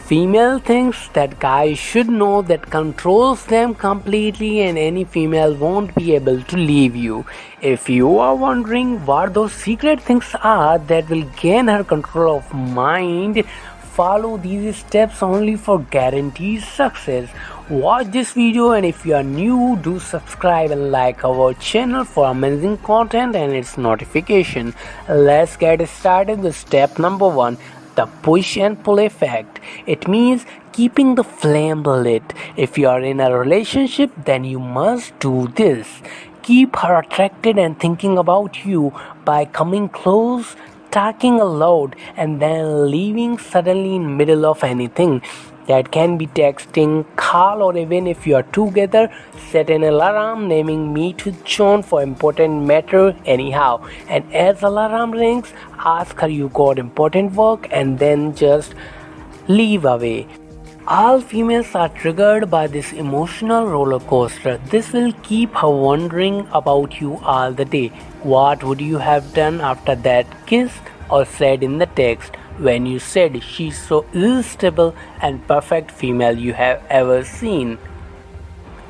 Female things that guys should know that controls them completely, and any female won't be able to leave you. If you are wondering what those secret things are that will gain her control of mind, follow these steps only for guaranteed success. Watch this video, and if you are new, do subscribe and like our channel for amazing content and its notification. Let's get started with step number 1. The push and pull effect. It means keeping the flame lit. If you are in a relationship, then you must do this. Keep her attracted and thinking about you by coming close, talking aloud, and then leaving suddenly in middle of anything. That can be texting, call, or even if you are together, set an alarm naming meet with John for important matter anyhow. And as alarm rings, ask her you got important work and then just leave away. All females are triggered by this emotional roller coaster. This will keep her wondering about you all the day. What would you have done after that kiss or said in the text when you said she's so irresistible and perfect female you have ever seen?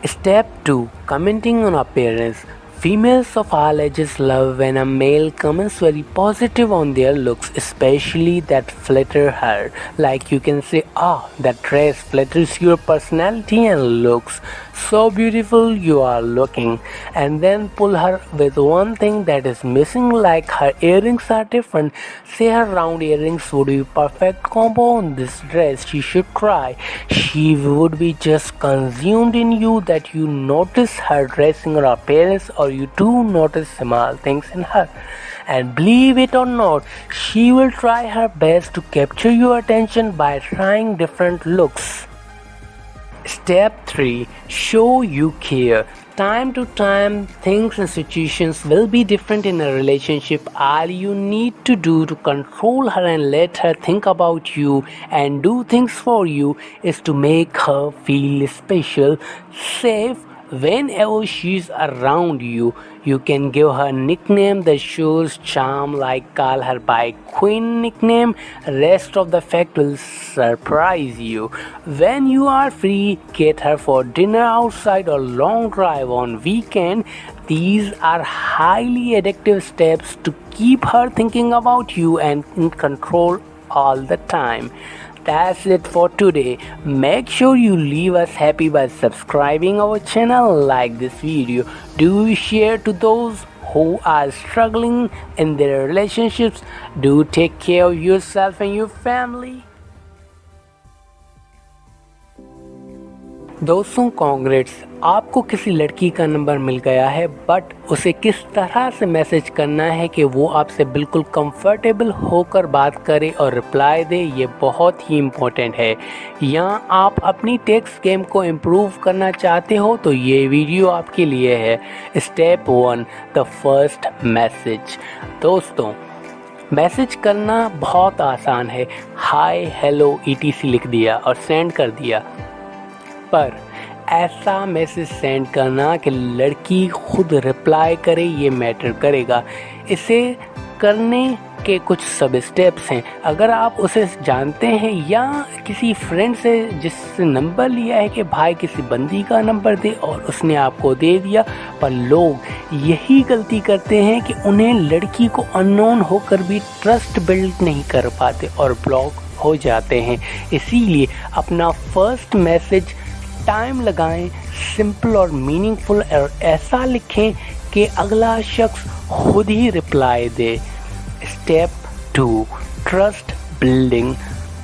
Step 2. Commenting on appearance. Females of all ages love when a male comments very positive on their looks, especially that flatter her. Like you can say, that dress flatters your personality and looks so beautiful you are looking. And then pull her with one thing that is missing, like her earrings are different. Say her round earrings would be perfect combo on this dress, she should try. She would be just consumed in you that you notice her dressing or appearance, or you do notice small things in her. And believe it or not, she will try her best to capture your attention by trying different looks. Step 3. Show you care. Time to time, things and situations will be different in a relationship. All you need to do to control her and let her think about you and do things for you is to make her feel special, safe, whenever she's around you. You can give her a nickname that shows charm, like call her by Queen nickname. Rest of the fact will surprise you. When you are free, get her for dinner outside or long drive on weekend. These are highly addictive steps to keep her thinking about you and in control all the time. That's it for today. Make sure you leave us happy by subscribing our channel, like this video, do share to those who are struggling in their relationships. Do take care of yourself and your family. दोस्तों congrats, आपको किसी लड़की का number मिल गया है, but उसे किस तरह से मैसेज करना है कि वो आपसे बिल्कुल कंफर्टेबल होकर बात करे और रिप्लाई दे, ये बहुत ही इम्पोर्टेंट है। यहाँ आप अपनी टेक्स्ट गेम को इम्प्रूव करना चाहते हो तो ये वीडियो आपके लिए है। Step 1, the first message. दोस्तों, मैसेज करना बहुत आसान है। हाय, हेलो, ETC लिख दिया और सेंड कर दिया, पर ऐसा मैसेज सेंड करना कि लड़की खुद रिप्लाई करे, ये मैटर करेगा। इसे करने के कुछ सब स्टेप्स हैं। अगर आप उसे जानते हैं या किसी फ्रेंड से जिससे नंबर लिया है कि भाई किसी बंदी का नंबर दे और उसने आपको दे दिया, पर लोग यही गलती करते हैं कि उन्हें लड़की को अननोन होकर भी ट्रस्ट बिल्ड नहीं कर पाते और ब्लॉक हो जाते हैं। इसीलिए अपना फर्स्ट मैसेज टाइम लगाएं, सिंपल और मीनिंगफुल, और ऐसा लिखें कि अगला शख्स खुद ही रिप्लाई दे। Step 2, trust building.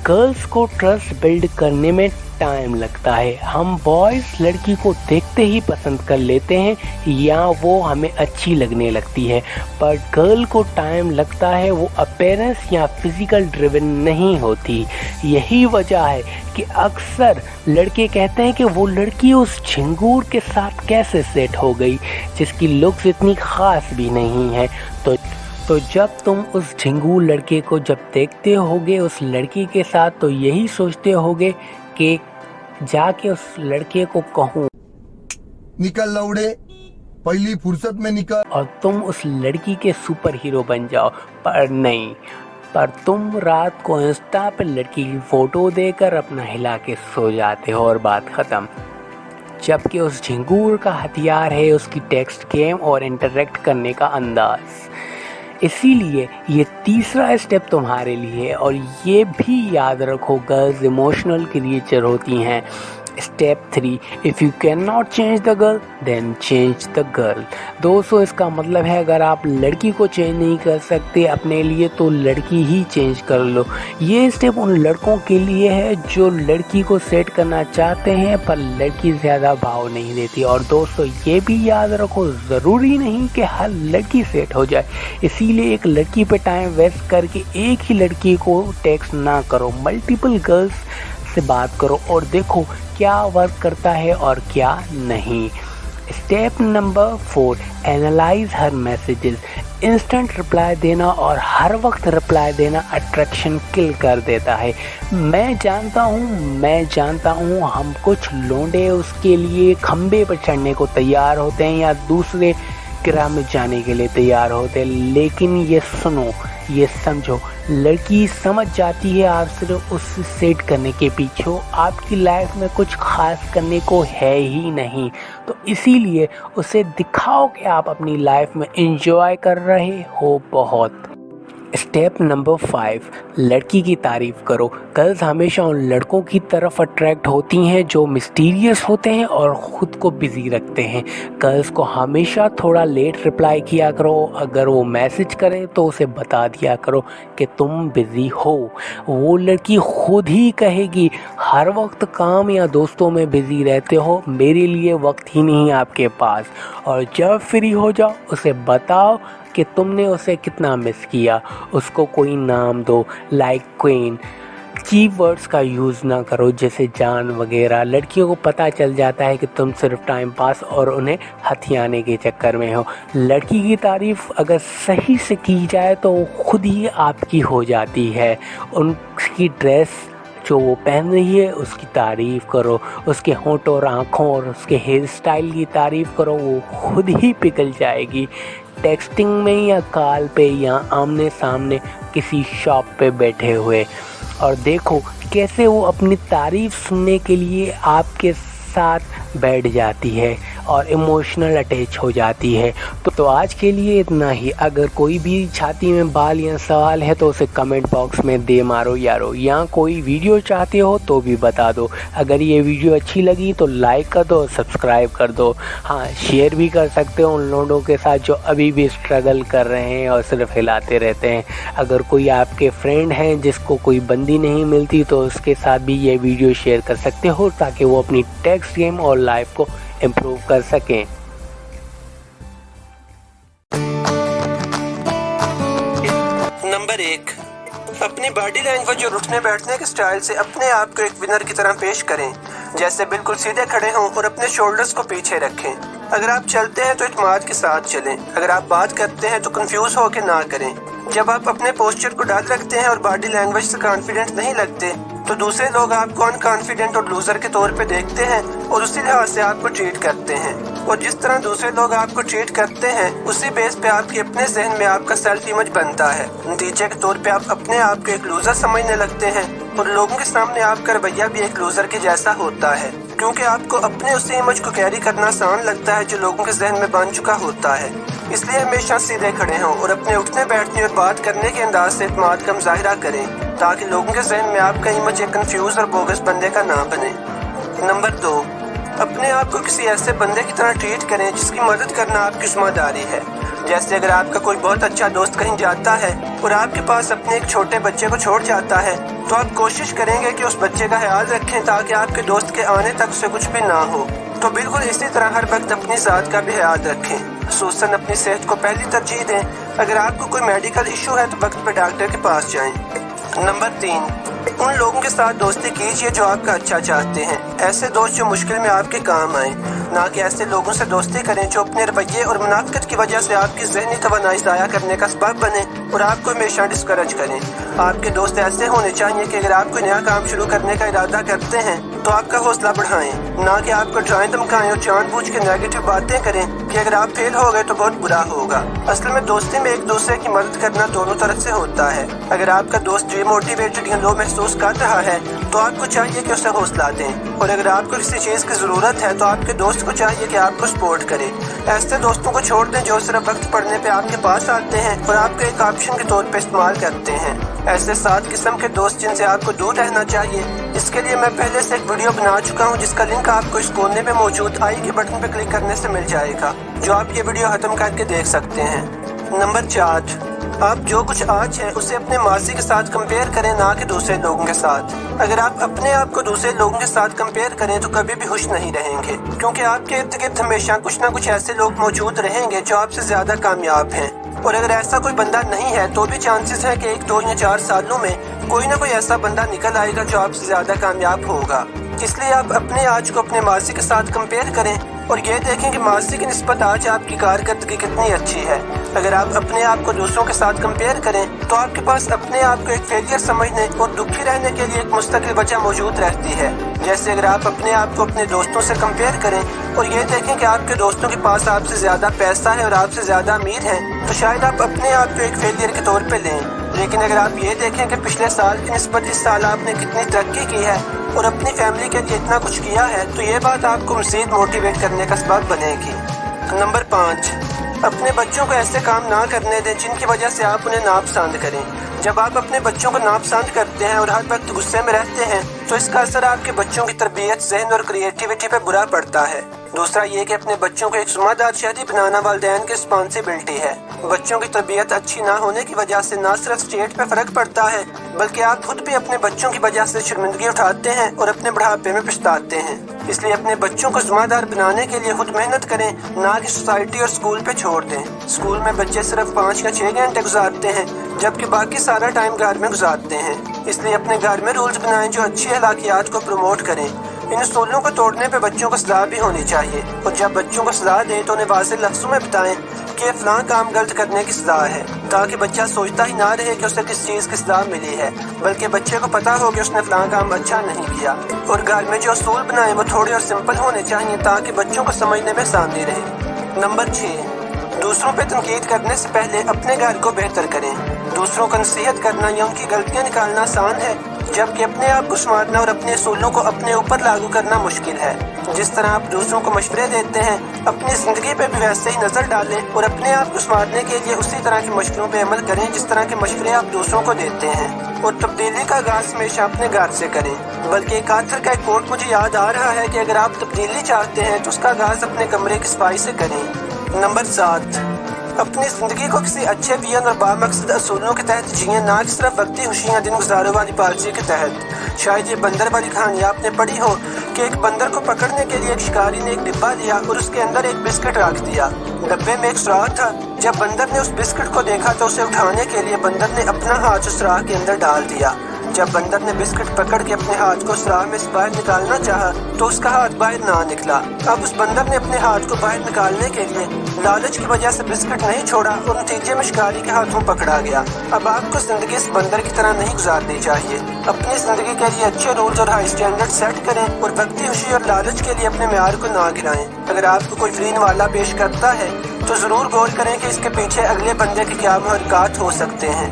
गर्ल्स को ट्रस्ट बिल्ड करने में टाइम लगता है। हम बॉयज़ लड़की को देखते ही पसंद कर लेते हैं या वो हमें अच्छी लगने लगती है, पर गर्ल को टाइम लगता है, वो अपीयरेंस या फिजिकल ड्रिवन नहीं होती। यही वजह है कि अक्सर लड़के कहते हैं कि वो लड़की उस झिंगूर के साथ कैसे सेट हो गई जिसकी लुक्स इतनी ख़ास भी नहीं है। तो जब तुम उस झिंगूर लड़के को जब देखते होगे उस लड़की के साथ, तो यही सोचते होगे कि जाके उस लड़के को कहूँ, निकल लौड़े, पहली फुर्सत में निकल, और तुम उस लड़की के सुपर हीरो बन जाओ। पर नहीं, पर तुम रात को इंस्टा पे लड़की की फ़ोटो देकर अपना हिला के सो जाते हो और बात ख़त्म। जबकि उस झिंगूर का हथियार है उसकी टेक्स्ट गेम और इंटरेक्ट करने का अंदाज़। इसीलिए ये तीसरा स्टेप तुम्हारे लिए है। और ये भी याद रखो, गर्ल्स इमोशनल क्रिएचर होती हैं। Step 3, if you can not change the girl then change the girl. दोस्तों, इसका मतलब है अगर आप लड़की को चेंज नहीं कर सकते अपने लिए तो लड़की ही चेंज कर लो। ये स्टेप उन लड़कों के लिए है जो लड़की को सेट करना चाहते हैं पर लड़की ज़्यादा भाव नहीं देती। और दोस्तों, ये भी याद रखो, ज़रूरी नहीं कि हर लड़की सेट हो जाए। इसीलिए एक लड़की पे टाइम वेस्ट करके एक ही लड़की को टेक्स्ट ना करो, मल्टीपल गर्ल्स से बात करो और देखो क्या वर्क करता है और क्या नहीं। स्टेप नंबर 4, एनालाइज हर मैसेजेस। इंस्टेंट रिप्लाई देना और हर वक्त रिप्लाई देना अट्रैक्शन किल कर देता है। मैं जानता हूँ हम कुछ लोंडे उसके लिए खंबे पर चढ़ने को तैयार होते हैं या दूसरे ग्रह में जाने के लिए तैयार होते हैं, लेकिन ये सुनो, ये समझो, लड़की समझ जाती है आप सिर्फ उससे सेट करने के पीछे हो, आपकी लाइफ में कुछ खास करने को है ही नहीं। तो इसीलिए उसे दिखाओ कि आप अपनी लाइफ में एंजॉय कर रहे हो बहुत। स्टेप नंबर 5, लड़की की तारीफ़ करो। गर्ल्स हमेशा उन लड़कों की तरफ अट्रैक्ट होती हैं जो मिस्टीरियस होते हैं और ख़ुद को बिज़ी रखते हैं। गर्ल्स को हमेशा थोड़ा लेट रिप्लाई किया करो। अगर वो मैसेज करें तो उसे बता दिया करो कि तुम बिज़ी हो। वो लड़की खुद ही कहेगी हर वक्त काम या दोस्तों में बिज़ी रहते हो, मेरे लिए वक्त ही नहीं आपके पास। और जब फ्री हो जाओ उसे बताओ कि तुमने उसे कितना मिस किया। उसको कोई नाम दो, लाइक क्वीन। चीप वर्ड्स का यूज़ ना करो जैसे जान वगैरह। लड़कियों को पता चल जाता है कि तुम सिर्फ टाइम पास और उन्हें हथियाने के चक्कर में हो। लड़की की तारीफ़ अगर सही से की जाए तो वो खुद ही आपकी हो जाती है। उनकी ड्रेस जो वो पहन रही है उसकी तारीफ़ करो, उसके होंठ और आँखों और उसके हेयर स्टाइल की तारीफ़ करो, वो खुद ही पिघल जाएगी। टेक्सटिंग में या कॉल पे या आमने सामने किसी शॉप पे बैठे हुए, और देखो कैसे वो अपनी तारीफ़ सुनने के लिए आपके साथ बैठ जाती है और इमोशनल अटैच हो जाती है। तो आज के लिए इतना ही। अगर कोई भी छाती में बाल या सवाल है तो उसे कमेंट बॉक्स में दे मारो यारो, या कोई वीडियो चाहते हो तो भी बता दो। अगर ये वीडियो अच्छी लगी तो लाइक कर दो, सब्सक्राइब कर दो। हाँ, शेयर भी कर सकते हो उन लोगों के साथ जो अभी भी स्ट्रगल कर रहे हैं और सिर्फ हिलाते रहते हैं। अगर कोई आपके फ्रेंड हैं जिसको कोई बंदी नहीं मिलती तो उसके साथ भी ये वीडियो शेयर कर सकते हो ताकि वो अपनी टेक्स्ट गेम और लाइफ को इम्प्रूव कर सकें। नंबर 1, अपनी बॉडी लैंग्वेज और उठने बैठने के स्टाइल से अपने आप को एक विनर की तरह पेश करें। जैसे बिल्कुल सीधे खड़े हों और अपने शोल्डर्स को पीछे रखें। अगर आप चलते हैं तो इत्मीनान के साथ चलें। अगर आप बात करते हैं तो कंफ्यूज होकर ना करें। जब आप अपने पोस्चर को डल रखते हैं और बॉडी लैंग्वेज से कॉन्फिडेंट नहीं लगते तो दूसरे लोग आपको अनकॉन्फिडेंट और लूजर के तौर पे देखते हैं और उसी लिहाज से आपको ट्रीट करते हैं। और जिस तरह दूसरे लोग आपको ट्रीट करते हैं उसी बेस पे आपके अपने जहन में आपका सेल्फ इमेज बनता है। नतीजे के तौर पे आप अपने आप को एक लूजर समझने लगते हैं और लोगों के सामने आपका रवैया भी एक लूजर के जैसा होता है, क्योंकि आपको अपने उसी इमेज को कैरी करना आसान लगता है जो लोगों के जहन में बन चुका होता है। इसलिए हमेशा सीधे खड़े हों और अपने उठने बैठने और बात करने के अंदाज से इत्मीनान का मुजाहिरा करें ताकि लोगों के जहन में आपका इमेज एक कंफ्यूज और बोगस बंदे का ना बने। नंबर 2, अपने आप को किसी ऐसे बंदे की तरह ट्रीट करें जिसकी मदद करना आपकी जिम्मेदारी है। जैसे अगर आपका कोई बहुत अच्छा दोस्त कहीं जाता है और आपके पास अपने एक छोटे बच्चे को छोड़ जाता है तो आप कोशिश करेंगे कि उस बच्चे का ख्याल रखें ताकि आपके दोस्त के आने तक उसे कुछ भी ना हो। तो बिल्कुल इसी तरह हर वक्त अपनी ज़ात का भी ख्याल रखें, खुसूसन अपनी सेहत को पहली तरजीह दें। अगर आपको कोई मेडिकल इशू है तो वक्त पर डॉक्टर के पास जाएं। नंबर 3, उन लोगों के साथ दोस्ती कीजिए जो आपका अच्छा चाहते हैं। ऐसे दोस्त जो मुश्किल में आपके काम आए, ना कि ऐसे लोगों से दोस्ती करें जो अपने रवैये और मुनाफिकत की वजह से आपकी ज़हनी तवानाई ज़ाया करने का सबब बने और आपको हमेशा डिस्करेज करें। آپ کے دوست ایسے ہونے چاہیے کہ اگر آپ کوئی نیا کام شروع کرنے کا ارادہ کرتے ہیں تو آپ کا حوصلہ بڑھائیں، نہ کہ آپ کو ڈرائیں دھمکائیں اور جان بوجھ کے نیگیٹو باتیں کریں کہ اگر آپ فیل ہو گئے تو بہت برا ہوگا۔ اصل میں دوستی میں ایک دوسرے کی مدد کرنا دونوں طرف سے ہوتا ہے۔ اگر آپ کا دوست ڈی موٹیویٹڈ یا لو محسوس کر رہا ہے تو آپ کو چاہیے کہ اسے حوصلہ دیں، اور اگر آپ کو کسی چیز کی ضرورت ہے تو آپ کے دوست کو چاہیے کہ آپ کو سپورٹ کرے۔ ایسے دوستوں کو چھوڑ دیں جو صرف وقت پڑنے پہ آپ کے پاس آتے ہیں اور آپ کو ایک آپشن کے طور پہ استعمال کرتے ہیں۔ ایسے 7 قسم کے دوست جن سے آپ کو دور رہنا چاہیے، اس کے لیے میں پہلے سے ایک ویڈیو بنا چکا ہوں جس کا لنک آپ کو اس کونے میں موجود آئی کے بٹن پہ کلک کرنے سے مل جائے گا، جو آپ یہ ویڈیو ختم کر کے دیکھ سکتے ہیں۔ نمبر 4، آپ جو کچھ آج ہے اسے اپنے ماضی کے ساتھ کمپیئر کریں، نہ کہ دوسرے لوگوں کے ساتھ۔ اگر آپ اپنے آپ کو دوسرے لوگوں کے ساتھ کمپیئر کریں تو کبھی بھی خوش نہیں رہیں گے، کیونکہ آپ کے ارد گرد ہمیشہ کچھ نہ کچھ ایسے لوگ موجود رہیں گے جو آپ سے زیادہ کامیاب ہیں، اور اگر ایسا کوئی بندہ نہیں ہے تو بھی چانسز ہے کہ 1، 2 یا 4 سالوں میں کوئی نہ کوئی ایسا بندہ نکل آئے گا جو آپ سے زیادہ کامیاب ہوگا۔ اس لیے آپ اپنے آج کو اپنے ماضی کے ساتھ کمپیئر کریں اور یہ دیکھیں کہ ماضی کی نسبت آج آپ کی کارکردگی کتنی اچھی ہے۔ اگر آپ اپنے آپ کو دوسروں کے ساتھ کمپیئر کریں تو آپ کے پاس اپنے آپ کو ایک فیلئر سمجھنے اور دکھی رہنے کے لیے ایک مستقل وجہ موجود رہتی ہے۔ جیسے اگر آپ اپنے آپ کو اپنے دوستوں سے کمپیئر کریں اور یہ دیکھیں کہ آپ کے دوستوں کے پاس آپ سے زیادہ پیسہ ہے اور آپ سے زیادہ امیر ہیں، تو شاید آپ اپنے آپ کو ایک فیلئر کے طور پہ لیں۔ لیکن اگر آپ یہ دیکھیں کہ پچھلے سال کی نسبت اس سال آپ نے کتنی ترقی کی ہے اور اپنی فیملی کے لیے اتنا کچھ کیا ہے، تو یہ بات آپ کو مزید موٹیویٹ کرنے کا سبب بنے گی۔ نمبر 5، اپنے بچوں کو ایسے کام نہ کرنے دیں جن کی وجہ سے آپ انہیں ناپسند کریں۔ جب آپ اپنے بچوں کو ناپسند کرتے ہیں اور ہر وقت غصے میں رہتے ہیں تو اس کا اثر آپ کے بچوں کی تربیت، ذہن اور کریٹیوٹی پہ برا پڑتا ہے۔ دوسرا یہ کہ اپنے بچوں کو ایک ذمہ دار شہری بنانا والدین کی رسپانسبلٹی ہے۔ بچوں کی تربیت اچھی نہ ہونے کی وجہ سے نہ صرف اسٹیٹ پہ فرق پڑتا ہے بلکہ آپ خود بھی اپنے بچوں کی وجہ سے شرمندگی اٹھاتے ہیں اور اپنے بڑھاپے میں پچھتاتے ہیں۔ اس لیے اپنے بچوں کو ذمہ دار بنانے کے لیے خود محنت کریں، نہ کہ سوسائٹی اور اسکول پہ چھوڑ دیں۔ اسکول میں بچے صرف 5 یا 6 گھنٹے گزارتے ہیں جبکہ باقی سارا ٹائم گھر میں گزارتے ہیں۔ اس لیے اپنے گھر میں رولز بنائیں جو اچھی اخلاقیات کو پروموٹ کریں۔ ان اصولوں کو توڑنے پہ بچوں کو سزا بھی ہونی چاہیے، اور جب بچوں کو سزا دیں تو انہیں واضح لفظوں میں بتائیں کہ فلاں کام غلط کرنے کی سزا ہے، تاکہ بچہ سوچتا ہی نہ رہے کہ اسے کس چیز کی سزا ملی ہے، بلکہ بچے کو پتا ہو کہ اس نے فلاں کام اچھا نہیں کیا۔ اور گھر میں جو اصول بنائیں وہ تھوڑے اور سمپل ہونے چاہیے تاکہ بچوں کو سمجھنے میں آسانی رہے۔ نمبر 6، دوسروں پہ تنقید کرنے سے پہلے اپنے گھر کو بہتر کریں۔ دوسروں کو نصیحت کرنا یا ان کی غلطیاں نکالنا آسان ہے، جبکہ اپنے آپ کو سنوارنا اور اپنے اصولوں کو اپنے اوپر لاگو کرنا مشکل ہے۔ جس طرح آپ دوسروں کو مشورے دیتے ہیں، اپنی زندگی پہ بھی ویسے ہی نظر ڈالیں اور اپنے آپ کو سنوارنے کے لیے اسی طرح کے مشوروں پہ عمل کریں جس طرح کے مشورے آپ دوسروں کو دیتے ہیں۔ اور تبدیلی کا آغاز ہمیشہ اپنے گھر سے کریں۔ بلکہ ایک آتھر کا ایک کوٹ مجھے یاد آ رہا ہے کہ اگر آپ تبدیلی چاہتے ہیں تو اس کا آغاز اپنے کمرے کی صفائی سے کریں۔ نمبر 7، اپنی زندگی کو کسی اچھے ویژن اور بامقصد اصولوں کے تحت جئیں، نہ کہ صرف وقتی خوشیاں دن گزارو والی پالیسی کے تحت۔ شاید یہ بندر والی کہانی آپ نے پڑھی ہو کہ ایک بندر کو پکڑنے کے لیے ایک شکاری نے ایک ڈبہ لیا اور اس کے اندر ایک بسکٹ رکھ دیا۔ ڈبے میں ایک سوراخ تھا۔ جب بندر نے اس بسکٹ کو دیکھا تو اسے اٹھانے کے لیے بندر نے اپنا ہاتھ اس سوراخ کے اندر ڈال دیا۔ جب بندر نے بسکٹ پکڑ کے اپنے ہاتھ کو سوراخ میں سے باہر نکالنا چاہا تو اس کا ہاتھ باہر نہ نکلا۔ اب اس بندر نے اپنے ہاتھ کو باہر نکالنے کے لیے لالچ کی وجہ سے بسکٹ نہیں چھوڑا اور نتیجے میں شکاری کے ہاتھوں پکڑا گیا۔ اب آپ کو زندگی اس بندر کی طرح نہیں گزارنی چاہیے۔ اپنی زندگی کے لیے اچھے رولز اور ہائی سٹینڈرڈ سیٹ کریں اور وقتی خوشی اور لالچ کے لیے اپنے معیار کو نہ گرائیں۔ اگر آپ کو کوئی فری نوالا پیش کرتا ہے تو ضرور غور کریں کہ اس کے پیچھے اگلے بندے کے کیا محرکات ہو سکتے ہیں۔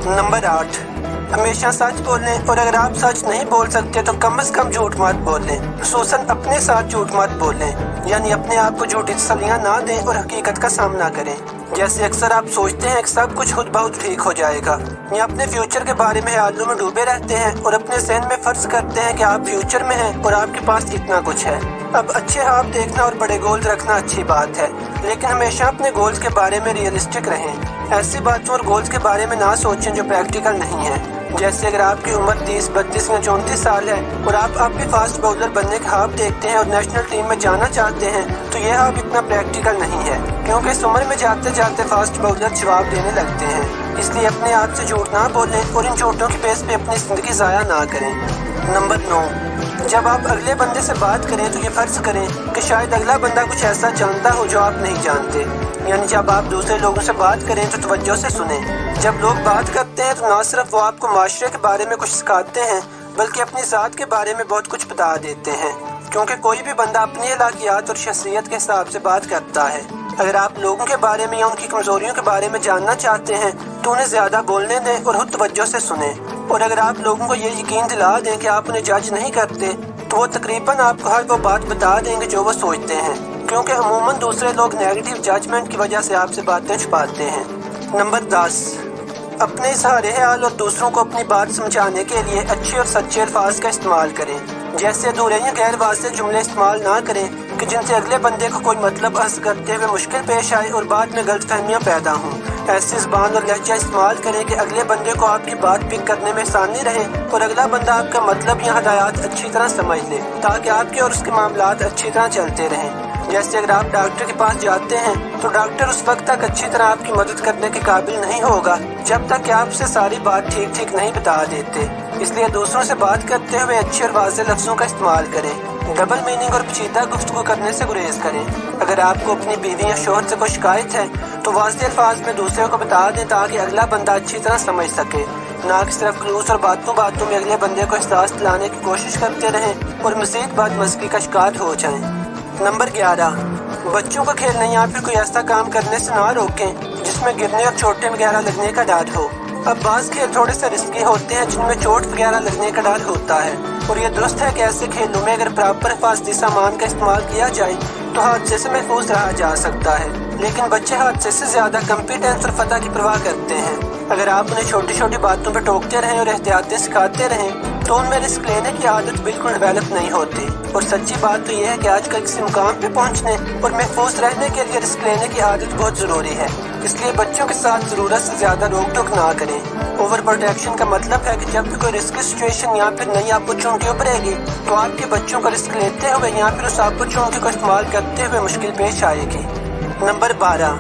نمبر 8، ہمیشہ سچ بولیں، اور اگر آپ سچ نہیں بول سکتے تو کم از کم جھوٹ مت بولیں، خصوصاً اپنے ساتھ جھوٹ مت بولیں، یعنی اپنے آپ کو جھوٹی تسلیاں نہ دیں اور حقیقت کا سامنا کریں۔ جیسے اکثر آپ سوچتے ہیں کہ سب کچھ خود بہت ٹھیک ہو جائے گا، یا اپنے فیوچر کے بارے میں خیالوں میں ڈوبے رہتے ہیں اور اپنے ذہن میں فرض کرتے ہیں کہ آپ فیوچر میں ہیں اور آپ کے پاس اتنا کچھ ہے۔ اب اچھے خواب دیکھنا اور بڑے گولز رکھنا اچھی بات ہے، لیکن ہمیشہ اپنے گولز کے بارے میں ریئلسٹک رہیں۔ ایسی باتوں اور گولز کے بارے میں نہ سوچیں جو پریکٹیکل نہیں ہیں۔ جیسے اگر آپ کی عمر 30، 32 یا 34 سال ہے اور آپ بھی فاسٹ باؤلر بننے کا خواب دیکھتے ہیں اور نیشنل ٹیم میں جانا چاہتے ہیں تو یہ خواب اتنا پریکٹیکل نہیں ہے، کیونکہ اس عمر میں جاتے جاتے فاسٹ باؤلر جواب دینے لگتے ہیں۔ اس لیے اپنے آپ سے جھوٹ نہ بولیں اور ان جھوٹوں کی بیس پہ اپنی زندگی ضائع نہ کریں۔ نمبر 9، جب آپ اگلے بندے سے بات کریں تو یہ فرض کریں کہ شاید اگلا بندہ کچھ ایسا جانتا ہو جو آپ نہیں جانتے۔ یعنی جب آپ دوسرے لوگوں سے بات کریں تو توجہ سے سنیں۔ جب لوگ بات کرتے ہیں تو نہ صرف وہ آپ کو معاشرے کے بارے میں کچھ سکھاتے ہیں بلکہ اپنی ذات کے بارے میں بہت کچھ بتا دیتے ہیں، کیونکہ کوئی بھی بندہ اپنی اخلاقیات اور شخصیت کے حساب سے بات کرتا ہے۔ اگر آپ لوگوں کے بارے میں یا ان کی کمزوریوں کے بارے میں جاننا چاہتے ہیں تو انہیں زیادہ بولنے دیں اور خود توجہ سے سنیں، اور اگر آپ لوگوں کو یہ یقین دلا دیں کہ آپ انہیں جج نہیں کرتے تو وہ تقریباً آپ کو ہر وہ بات بتا دیں گے جو وہ سوچتے ہیں، کیونکہ عموماً دوسرے لوگ نیگیٹو ججمنٹ کی وجہ سے آپ سے باتیں چھپاتے ہیں۔ نمبر 10، اپنے اظہار حال اور دوسروں کو اپنی بات سمجھانے کے لیے اچھے اور سچے الفاظ کا استعمال کریں، جیسے ادھورے یا غیر واضح جملے استعمال نہ کریں کہ جن سے اگلے بندے کو کوئی مطلب عرض کرتے ہوئے مشکل پیش آئے اور بعد میں غلط فہمیاں پیدا ہوں۔ ایسی زبان اور لہجہ استعمال کریں کہ اگلے بندے کو آپ کی بات پک کرنے میں آسانی رہے اور اگلا بندہ آپ کا مطلب یا ہدایات اچھی طرح سمجھ لے، تاکہ آپ کے اور اس کے معاملات اچھی طرح چلتے رہیں۔ جیسے اگر آپ ڈاکٹر کے پاس جاتے ہیں تو ڈاکٹر اس وقت تک اچھی طرح آپ کی مدد کرنے کے قابل نہیں ہوگا جب تک کہ آپ سے ساری بات ٹھیک نہیں بتا دیتے، اس لیے دوسروں سے بات کرتے ہوئے اچھے اور واضح لفظوں کا استعمال کریں۔ ڈبل میننگ اور پیچیدہ گفتگو کرنے سے گریز کریں۔ اگر آپ کو اپنی بیوی یا شوہر سے کوئی شکایت ہے تو واضح الفاظ میں دوسرے کو بتا دیں تاکہ اگلا بندہ اچھی طرح سمجھ سکے، نہ کہ صرف خلوص اور باتوں میں اگلے بندے کو احساس دلانے کی کوشش کرتے رہیں اور مزید بات مزگی کا شکار ہو جائیں۔ نمبر 11، بچوں کو کھیلنے یا پھر کوئی ایسا کام کرنے سے نہ روکیں جس میں گرنے اور چوٹیں وغیرہ لگنے کا ڈر ہو۔ اب بعض کھیل تھوڑے سے رسکی ہوتے ہیں جن میں چوٹ وغیرہ لگنے کا ڈر ہوتا ہے، اور یہ درست ہے کہ ایسے کھیلوں میں اگر پراپر حفاظتی سامان کا استعمال کیا جائے تو حادثے سے محفوظ رہا جا سکتا ہے، لیکن بچے حادثے سے زیادہ کمپیٹنس اور فتح کی پرواہ کرتے ہیں۔ اگر آپ انہیں چھوٹی چھوٹی باتوں پہ ٹوکتے رہیں اور احتیاطیں سکھاتے رہیں تو ان میں رسک لینے کی عادت بالکل ڈیولپ نہیں ہوتی، اور سچی بات تو یہ ہے کہ آج کل کسی مقام پہ پہنچنے اور محفوظ رہنے کے لیے رسک لینے کی عادت بہت ضروری ہے، اس لیے بچوں کے ساتھ ضرورت سے زیادہ روک ٹوک نہ کریں۔ اوور پروٹیکشن کا مطلب ہے کہ جب بھی کوئی رسکی سچویشن یا پھر نئی اپرچونٹی ابھرے گی تو آپ کے بچوں کو رسک لیتے ہوئے یا پھر اس اپرچونٹی کو استعمال کرتے ہوئے مشکل پیش آئے گی۔ نمبر 12،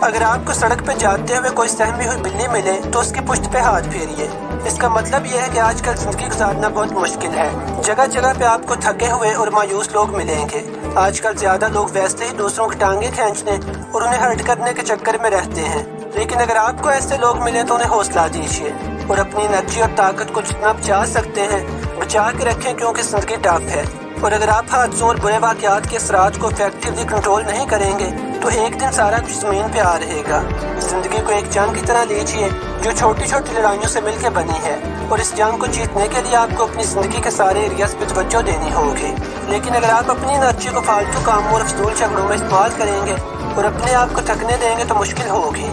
اگر آپ کو سڑک پہ جاتے ہوئے کوئی سہمی ہوئی بلی ملے تو اس کی پشت پہ ہاتھ پھیریے۔ اس کا مطلب یہ ہے کہ آج کل زندگی گزارنا بہت مشکل ہے، جگہ جگہ پہ آپ کو تھکے ہوئے اور مایوس لوگ ملیں گے۔ آج کل زیادہ لوگ ویسے ہی دوسروں کی ٹانگیں کھینچنے اور انہیں ہرٹ کرنے کے چکر میں رہتے ہیں، لیکن اگر آپ کو ایسے لوگ ملیں تو انہیں حوصلہ دیجیے اور اپنی انرجی اور طاقت کو جتنا بچا سکتے ہیں بچا کے رکھیں، کیونکہ زندگی ٹف ہے، اور اگر آپ حادثوں اور برے واقعات کے اثرات کو افیکٹولی کنٹرول نہیں کریں گے تو ایک دن سارا کچھ زمین پہ آ رہے گا۔ زندگی کو ایک جنگ کی طرح لیجیے جو چھوٹی چھوٹی لڑائیوں سے مل کے بنی ہے، اور اس جنگ کو جیتنے کے لیے آپ کو اپنی زندگی کے سارے ایریاز پہ توجہ دینی ہوگی، لیکن اگر آپ اپنی انرجی کو فالتو کاموں اور فضول جھگڑوں میں استعمال کریں گے اور اپنے آپ کو تھکنے دیں گے تو مشکل ہوگی۔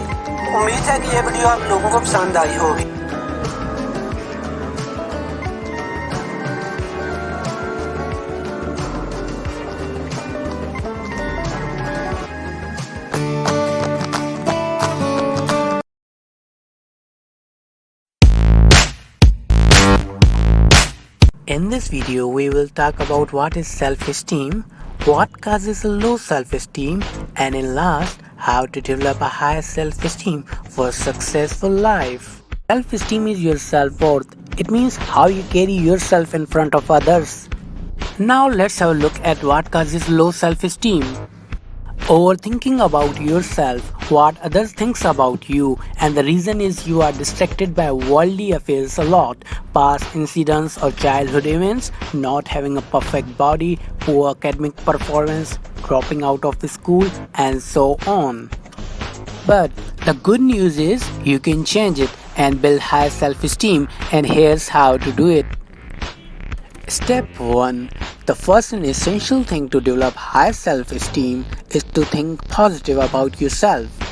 امید ہے کہ یہ ویڈیو آپ لوگوں کو پسند آئی ہوگی۔ In this video, we will talk about what is self-esteem, what causes a low self-esteem, and in last, how to develop a high self-esteem for a successful life. Self-esteem is your self-worth. It means how you carry yourself in front of others. Now let's have a look at what causes low self-esteem. Overthinking about yourself, what others think about you, and the reason is you are distracted by worldly affairs a lot, past incidents or childhood events, not having a perfect body, poor academic performance, dropping out of the school, and so on. But the good news is you can change it and build high self-esteem, and here's how to do it. Step 1. The first and essential thing to develop high self-esteem is to think positive about yourself.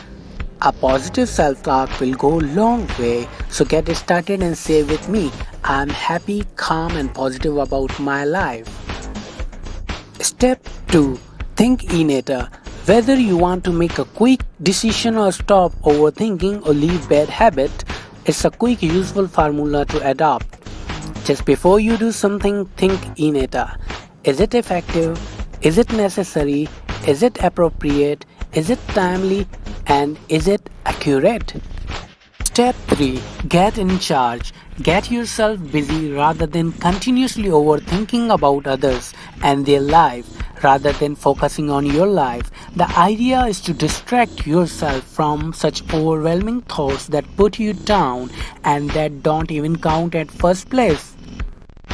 A positive self-talk will go a long way, so get started and say with me, I'm happy, calm and positive about my life. Step 2. Think innator. Whether you want to make a quick decision or stop overthinking or leave bad habit, it's a quick useful formula to adopt. Just before you do something, think innator. Is it effective? Is it necessary? Is it appropriate? Is it timely? And is it accurate? Step 3. Get in charge. Get yourself busy rather than continuously overthinking about others and their life rather than focusing on your life. The idea is to distract yourself from such overwhelming thoughts that put you down and that don't even count at first place.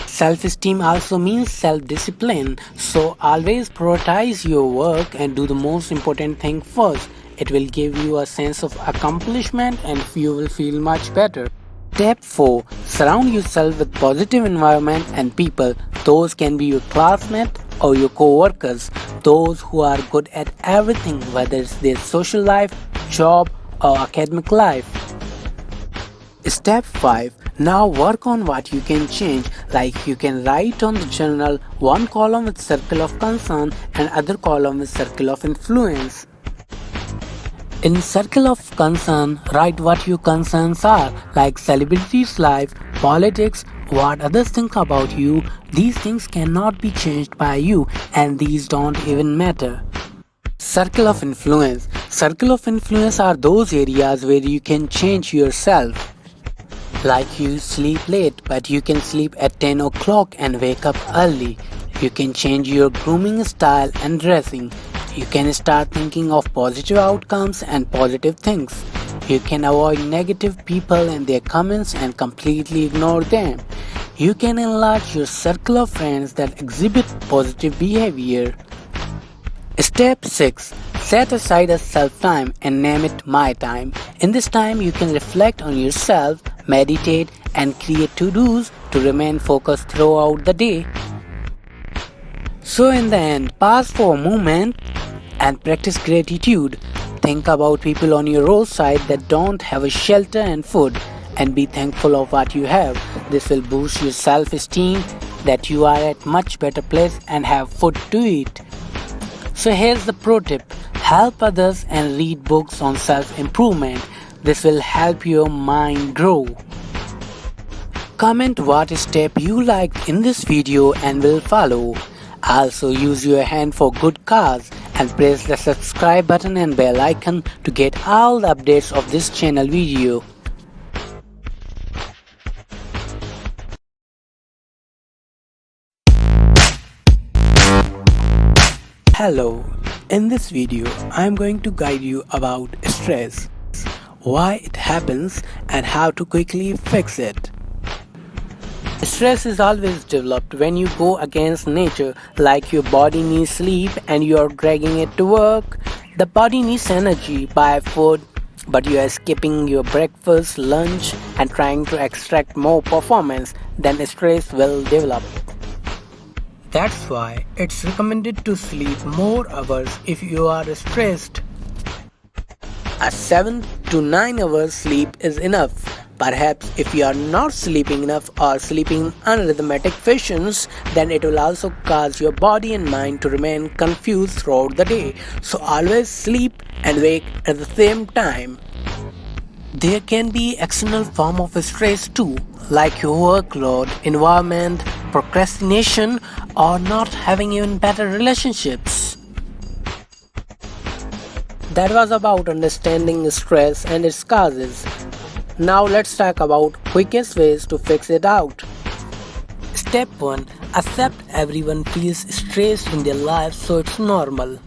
Self-esteem also means self-discipline, so always prioritize your work and do the most important thing first. It will give you a sense of accomplishment and you will feel much better. Step 4. Surround yourself with positive environment and people. Those can be your classmates or your co-workers. Those who are good at everything, whether it's their social life, job or academic life. Step 5. Now work on what you can change, like you can write on the journal one column with circle of concern and other column with circle of influence. In circle of concern, write what your concerns are, like celebrities' life, politics, what others think about you. These things cannot be changed by you and these don't even matter. Circle of influence. Circle of influence are those areas where you can change yourself. Like you sleep late, but you can sleep at 10 o'clock and wake up early. You can change your grooming style and dressing. You can start thinking of positive outcomes and positive things. You can avoid negative people and their comments and completely ignore them. You can enlarge your circle of friends that exhibit positive behavior. Step 6. Set aside a self-time and name it My Time. In this time, you can reflect on yourself, meditate, and create to-dos to remain focused throughout the day. So in the end, pause for a moment and practice gratitude. Think about people on your roadside that don't have a shelter and food and be thankful of what you have. This will boost your self-esteem that you are at much better place and have food to eat. So here's the pro tip. Help others and read books on self-improvement. This will help your mind grow. Comment what step you liked in this video and will follow. Also use your hand for good cause and press the subscribe button and bell icon to get all the updates of this channel video. Hello, in this video I am going to guide you about stress, why it happens and how to quickly fix it. Stress is always developed when you go against nature, like your body needs sleep and you are dragging it to work. The body needs energy by food, but you are skipping your breakfast, lunch and trying to extract more performance, then stress will develop. That's why it's recommended to sleep more hours if you are stressed. A 7 to 9 hours sleep is enough. Perhaps if you are not sleeping enough or sleeping in unrhythmic fashions, then it will also cause your body and mind to remain confused throughout the day. So always sleep and wake at the same time. There can be external form of stress too, like your workload, environment, procrastination, or not having even better relationships. That was about understanding stress and its causes. Now let's talk about quickest ways to fix it out. Step 1. Accept everyone feels stressed in their lives, so it's normal.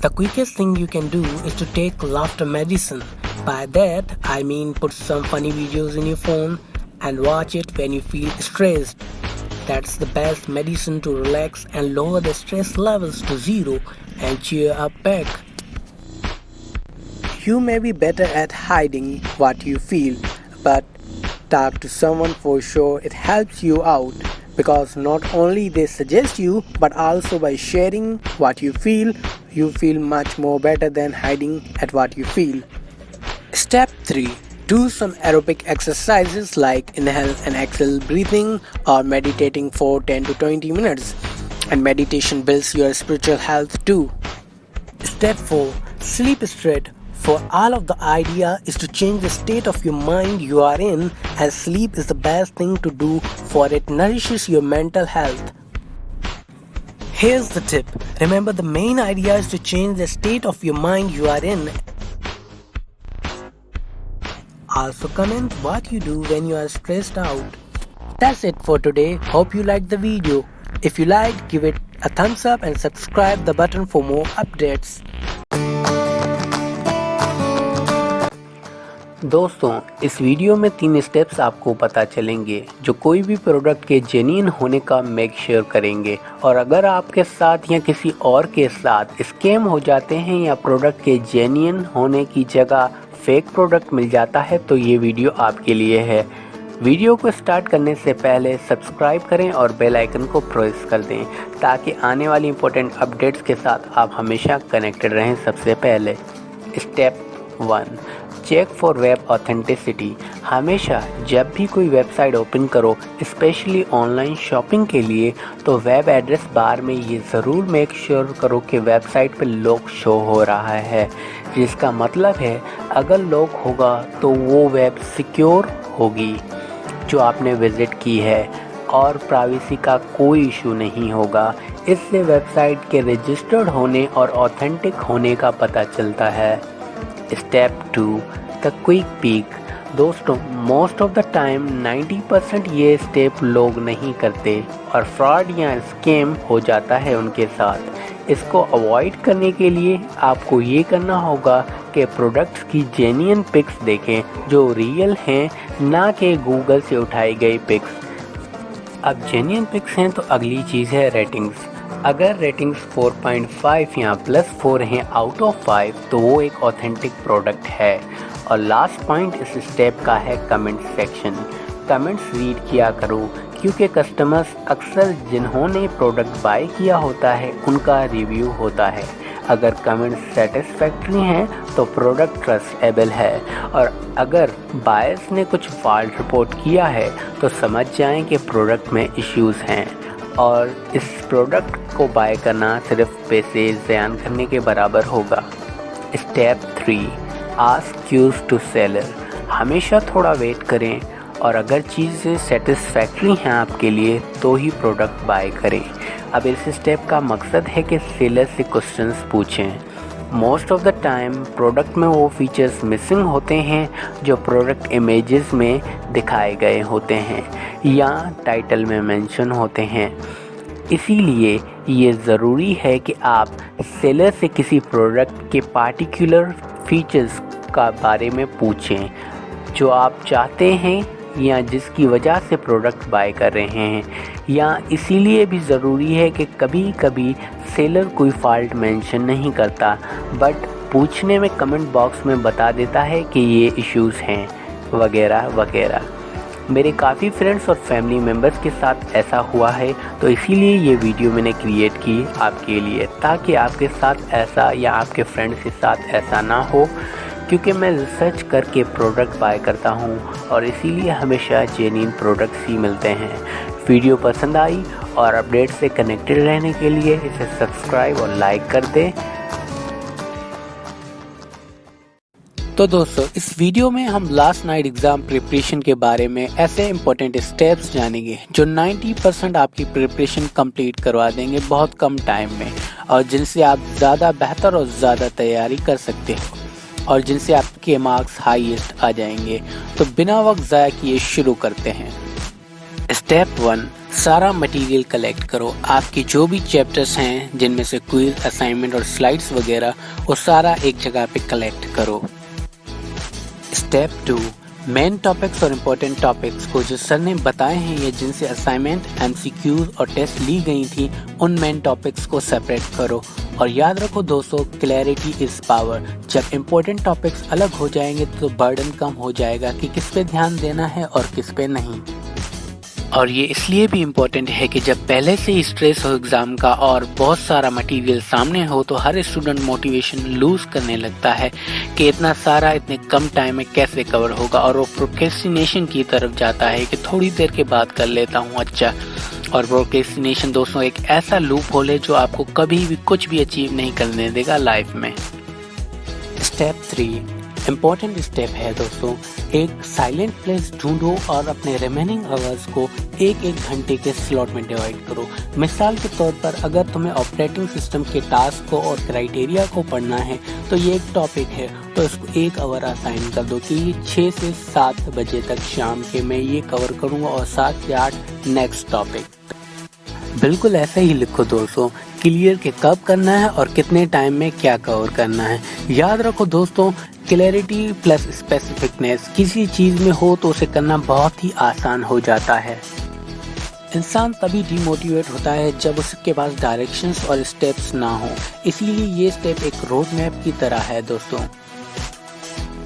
The quickest thing you can do is to take laughter medicine. By that, I mean put some funny videos in your phone and watch it when you feel stressed. That's the best medicine to relax and lower the stress levels to zero and cheer up back. You may be better at hiding what you feel, but talk to someone for sure. It helps you out because not only they suggest you, but also by sharing what you feel much more better than hiding at what you feel. Step 3. Do some aerobic exercises like inhale and exhale breathing or meditating for 10 to 20 minutes. And meditation builds your spiritual health too. Step 4. Sleep straight. For all of the idea is to change the state of your mind you are in, and sleep is the best thing to do, for it nourishes your mental health. Here's the tip. Remember, the main idea is to change the state of your mind you are in. Also comment what you do when you are stressed out. That's it for today. Hope you liked the video. If you liked, give it a thumbs up and subscribe the button for more updates. दोस्तों, इस video में 3 steps आपको पता चलेंगे जो कोई भी product के जेन्युइन होने का मेक श्योर करेंगे। और अगर आपके साथ या किसी और के साथ स्कैम हो जाते हैं या प्रोडक्ट के जेन्युइन होने की जगह फेक प्रोडक्ट मिल जाता है तो ये वीडियो आपके लिए है। वीडियो को स्टार्ट करने से पहले सब्सक्राइब करें और बेल आइकन को प्रेस कर दें ताकि आने वाली इंपॉर्टेंट अपडेट्स के साथ आप हमेशा कनेक्टेड रहें सबसे पहले। Step 1, check for web authenticity. हमेशा जब भी कोई वेबसाइट ओपन करो, स्पेशली ऑनलाइन शॉपिंग के लिए, तो वेब एड्रेस बार में ये ज़रूर मेक श्योर करो कि वेबसाइट पे लॉग शो हो रहा है, जिसका मतलब है अगर लॉग होगा तो वो वेब सिक्योर होगी जो आपने विज़िट की है और प्राइवेसी का कोई इशू नहीं होगा। इससे वेबसाइट के रजिस्टर्ड होने और ऑथेंटिक होने का पता चलता है। Step 2, the quick peak. दोस्तों, मोस्ट ऑफ द टाइम 90% ये स्टेप लोग नहीं करते और फ्रॉड या स्कैम हो जाता है उनके साथ। इसको अवॉइड करने के लिए आपको ये करना होगा कि प्रोडक्ट्स की जेन्युइन पिक्स देखें जो रियल हैं, ना कि गूगल से उठाई गई पिक्स। अब जेन्युइन पिक्स हैं तो अगली चीज़ है रेटिंग्स। अगर रेटिंग्स 4.5 या +4 हैं आउट ऑफ 5 तो वो एक ऑथेंटिक प्रोडक्ट है। और लास्ट पॉइंट इस स्टेप का है कमेंट सेक्शन। कमेंट्स रीड किया करो क्योंकि कस्टमर्स अक्सर जिन्होंने प्रोडक्ट बाय किया होता है उनका रिव्यू होता है। अगर कमेंट्स सेटिस्फैक्ट्री हैं तो प्रोडक्ट ट्रस्टेबल है और अगर बायर्स ने कुछ फॉल्ट रिपोर्ट किया है तो समझ जाएं कि प्रोडक्ट में इश्यूज़ हैं और इस प्रोडक्ट को बाय करना सिर्फ पैसे ज़ाया करने के बराबर होगा। Step 3, ask queries to seller. हमेशा थोड़ा वेट करें और अगर चीज़ें सेटिस्फैक्ट्री हैं आपके लिए तो ही प्रोडक्ट बाय करें। अब इस स्टेप का मकसद है कि सेलर से क्वेश्चंस पूछें। Most of the time product में वो फीचर्स मिसिंग होते हैं जो प्रोडक्ट इमेजेस में दिखाए गए होते हैं या टाइटल में मेंशन होते हैं। इसीलिए ये ज़रूरी है कि आप सेलर से किसी प्रोडक्ट के पार्टिकुलर फीचर्स का बारे में पूछें जो आप चाहते हैं या जिसकी वजह से प्रोडक्ट बाय कर रहे हैं। या इसीलिए भी ज़रूरी है कि कभी कभी सेलर कोई फॉल्ट मेंशन नहीं करता बट पूछने में कमेंट बॉक्स में बता देता है कि ये इश्यूज़ हैं वगैरह वगैरह। मेरे काफ़ी फ्रेंड्स और फैमिली मेम्बर्स के साथ ऐसा हुआ है तो इसीलिए ये वीडियो मैंने क्रिएट की आपके लिए ताकि आपके साथ ऐसा या आपके फ्रेंड्स के साथ ऐसा ना हो, क्योंकि मैं रिसर्च करके प्रोडक्ट बाय करता हूँ और इसीलिए हमेशा जेन्युइन प्रोडक्ट्स ही मिलते हैं। वीडियो पसंद आई और अपडेट से कनेक्टेड रहने के लिए इसे सब्सक्राइब और लाइक कर दें। तो दोस्तों, इस वीडियो में हम लास्ट नाइट एग्ज़ाम प्रिपरेशन के बारे में ऐसे इंपॉर्टेंट स्टेप्स जानेंगे जो 90% आपकी प्रिपरेशन कंप्लीट करवा देंगे बहुत कम टाइम में और जिनसे आप ज़्यादा बेहतर और ज़्यादा तैयारी कर सकते हो और जिनसे आपके मार्क्स हाईएस्ट आ जाएंगे। तो बिना वक्त ज़ाया किए शुरू करते हैं। स्टेप 1, सारा मटेरियल कलेक्ट करो। आपके जो भी चैप्टर्स हैं जिनमें से क्विज, असाइनमेंट और स्लाइड्स वगैरह, वो सारा एक जगह पे कलेक्ट करो। स्टेप 2, मेन टॉपिक्स और इम्पोर्टेंट टॉपिक्स को जो सर ने बताए हैं या जिनसे असाइनमेंट, एमसीक्यूज और टेस्ट ली गई थी, उन मेन टॉपिक्स को सेपरेट करो। और याद रखो दोस्तों, क्लैरिटी इज़ पावर। जब इम्पोर्टेंट टॉपिक्स अलग हो जाएंगे तो बर्डन कम हो जाएगा कि किस पे ध्यान देना है और किस पे नहीं। और ये इसलिए भी इम्पोर्टेंट है कि जब पहले से ही स्ट्रेस हो एग्ज़ाम का और बहुत सारा मटेरियल सामने हो तो हर स्टूडेंट मोटिवेशन लूज करने लगता है कि इतना सारा इतने कम टाइम में कैसे कवर होगा और वो प्रोक्रेस्टिनेशन की तरफ जाता है कि थोड़ी देर के बाद कर लेता हूँ। अच्छा, और प्रोक्रेस्टिनेशन दोस्तों एक ऐसा लूप होल है जो आपको कभी भी कुछ भी अचीव नहीं करने देगा लाइफ में। स्टेप 3, इम्पोर्टेंट स्टेप है दोस्तों, एक साइलेंट प्लेस ढूंढो और अपने रिमेनिंग आवर्स को एक घंटे के स्लॉट में डिवाइड करो। मिसाल के तौर पर अगर तुम्हें ऑपरेटिंग सिस्टम के टास्क को और क्राइटेरिया को पढ़ना है तो ये एक टॉपिक है, तो इसको 1 आवर असाइन कर दो कि ये 6 से 7 बजे तक शाम के मैं ये कवर करूँगा और 7 से 8 नेक्स्ट टॉपिक। बिल्कुल ऐसा ही लिखो दोस्तों, क्लियर के कब करना है और कितने टाइम में क्या कवर करना है। याद रखो दोस्तों, क्लैरिटी प्लस स्पेसिफिकनेस किसी चीज़ में हो तो उसे करना बहुत ही आसान हो जाता है। इंसान तभी डिमोटिवेट होता है जब उसके पास डायरेक्शंस और स्टेप्स ना हो, इसीलिए ये स्टेप एक रोड मैप की तरह है दोस्तों।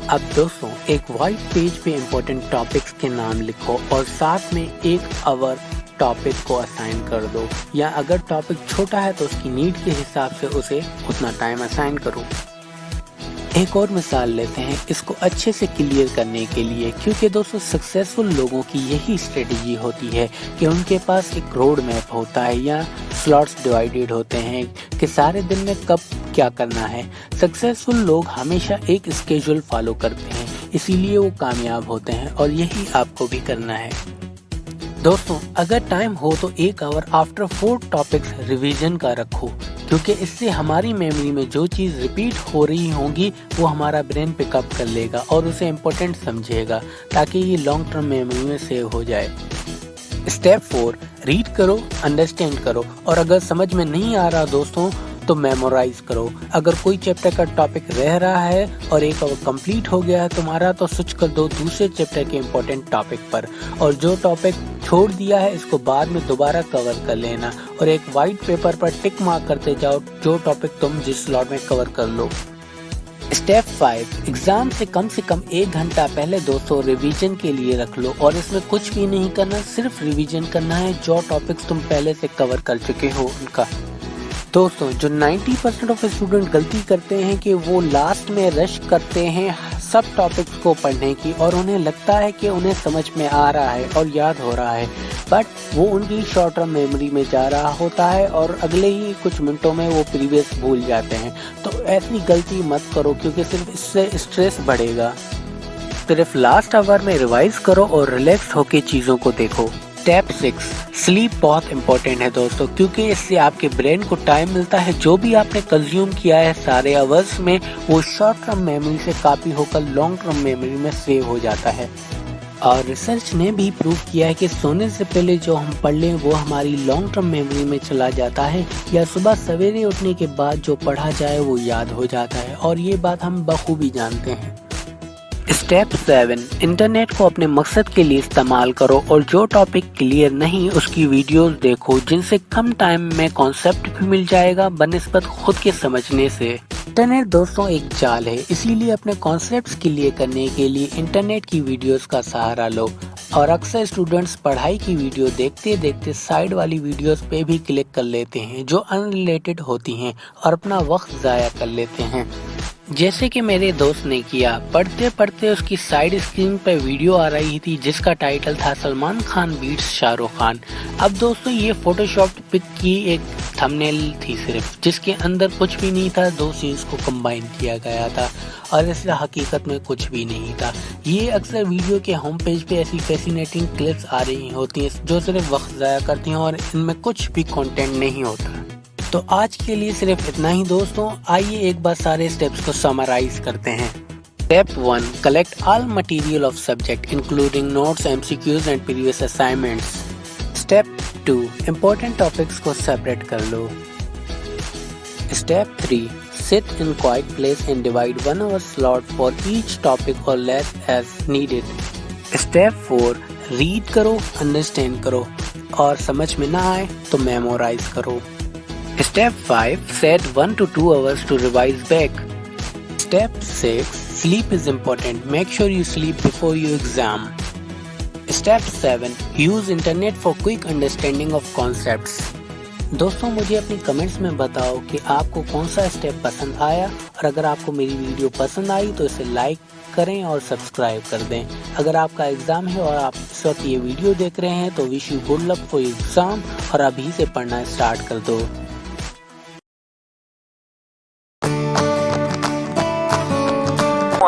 अब दोस्तों एक वाइट पेज पे इम्पोर्टेंट टॉपिक्स के नाम लिखो और साथ में 1 आवर टॉपिक को असाइन कर दो, या अगर टॉपिक छोटा है तो उसकी नीड के हिसाब से उसे उतना टाइम असाइन करो। एक और मिसाल लेते हैं इसको अच्छे से क्लियर करने के लिए, क्योंकि दोस्तों सक्सेसफुल लोगों की यही स्ट्रेटजी होती है कि उनके पास एक रोड मैप होता है या स्लॉट्स डिवाइडेड होते हैं कि सारे दिन में कब क्या करना है। सक्सेसफुल लोग हमेशा एक स्केड्यूल फॉलो करते हैं, इसीलिए वो कामयाब होते हैं और यही आपको भी करना है। दोस्तों अगर टाइम हो तो 1 आवर आफ्टर 4 टॉपिक्स रिवीजन का रखो, क्योंकि इससे हमारी मेमोरी में जो चीज़ रिपीट हो रही होंगी वो हमारा ब्रेन पिकअप कर लेगा और उसे इम्पोर्टेंट समझेगा, ताकि ये लॉन्ग टर्म मेमोरी में सेव हो जाए। स्टेप 4, रीड करो, अंडरस्टैंड करो, और अगर समझ में नहीं आ रहा दोस्तों तो मेमोराइज करो। अगर कोई चैप्टर का टॉपिक रह रहा है और 1 आवर कंप्लीट हो गया है तुम्हारा, तो स्विच कर दो दूसरे चैप्टर के इम्पोर्टेंट टॉपिक पर, और जो टॉपिक छोड़ दिया है इसको बाद में दोबारा कवर कर लेना और एक वाइट पेपर पर टिक मार्क करते जाओ जो टॉपिक तुम जिस स्लॉट में कवर कर लो। स्टेप 5, एग्जाम से कम 1 घंटा पहले दोस्तों रिवीजन के लिए रख लो, और इसमें कुछ भी नहीं करना, सिर्फ रिवीजन करना है जो टॉपिक्स तुम पहले से कवर कर चुके हो उनका। दोस्तों जो 90% ऑफ स्टूडेंट गलती करते हैं कि वो लास्ट में रश करते हैं सब टॉपिक्स को पढ़ने की, और उन्हें लगता है कि उन्हें समझ में आ रहा है और याद हो रहा है, बट वो उनकी शॉर्ट टर्म मेमोरी में जा रहा होता है और अगले ही कुछ मिनटों में वो प्रीवियस भूल जाते हैं। तो ऐसी गलती मत करो, क्योंकि सिर्फ इससे स्ट्रेस बढ़ेगा। सिर्फ लास्ट आवर में रिवाइज करो और रिलैक्स होके चीज़ों को देखो। स्टेप 6, स्लीप बहुत इंपॉर्टेंट है दोस्तों, क्योंकि इससे आपके ब्रेन को टाइम मिलता है जो भी आपने कंज्यूम किया है सारे आवर्स में वो शॉर्ट टर्म मेमोरी से कॉपी होकर लॉन्ग टर्म मेमोरी में सेव हो जाता है। और रिसर्च ने भी प्रूव किया है कि सोने से पहले जो हम पढ़ लें वो हमारी लॉन्ग टर्म मेमोरी में चला जाता है, या सुबह सवेरे उठने के बाद जो पढ़ा जाए वो याद हो जाता है, और ये बात हम बखूबी जानते हैं। स्टेप 7, इंटरनेट को अपने मकसद के लिए इस्तेमाल करो और जो टॉपिक क्लियर नहीं उसकी वीडियोस देखो, जिनसे कम टाइम में कॉन्सेप्ट भी मिल जाएगा बनिस्बत खुद के समझने से। इंटरनेट दोस्तों एक जाल है, इसीलिए अपने कॉन्सेप्ट्स क्लियर करने के लिए इंटरनेट की वीडियोस का सहारा लो, और अक्सर स्टूडेंट्स पढ़ाई की वीडियो देखते देखते साइड वाली वीडियोस पे भी क्लिक कर लेते हैं जो अनरिलेटेड होती हैं और अपना वक्त ज़ाया कर लेते हैं, जैसे कि मेरे दोस्त ने किया। पढ़ते पढ़ते उसकी साइड स्क्रीन पर वीडियो आ रही थी जिसका टाइटल था सलमान खान बीट्स शाहरुख खान। अब दोस्तों ये फोटोशॉप पिक की एक थंबनेल थी सिर्फ, जिसके अंदर कुछ भी नहीं था, 2 सीन्स को कंबाइन किया गया था और इसलिए हकीकत में कुछ भी नहीं था। ये अक्सर वीडियो के होम पेज पे ऐसी फैसिनेटिंग क्लिप्स आ रही होती हैं जो सिर्फ वक्त ज़ाया करती हैं और इनमें कुछ भी कंटेंट नहीं होता। तो आज के लिए सिर्फ इतना ही दोस्तों। आइए एक बार सारे स्टेप्स को समराइज करते हैं। Step 1, collect all material of subject including notes, MCQs and previous assignments. Step 2, important topics को सेपरेट कर लो। Step 3, sit in quiet place and divide 1 hour slot for each topic or less as needed. Step 4, read करो, understand करो और समझ में ना आए तो मेमोराइज करो। Step 5, set 1 to 2 hours to revise back. Step 6, sleep is important. Make sure you sleep before your exam. Step 7, use internet for quick understanding of concepts. दोस्तों मुझे अपनी कमेंट्स में बताओ कि आपको कौन सा स्टेप पसंद आया, और अगर आपको मेरी वीडियो पसंद आई तो इसे लाइक करें और सब्सक्राइब कर दें। अगर आपका एग्ज़ाम है और आप इस वक्त ये वीडियो देख रहे हैं तो wish you good luck for exam, और अभी से पढ़ना स्टार्ट कर दो।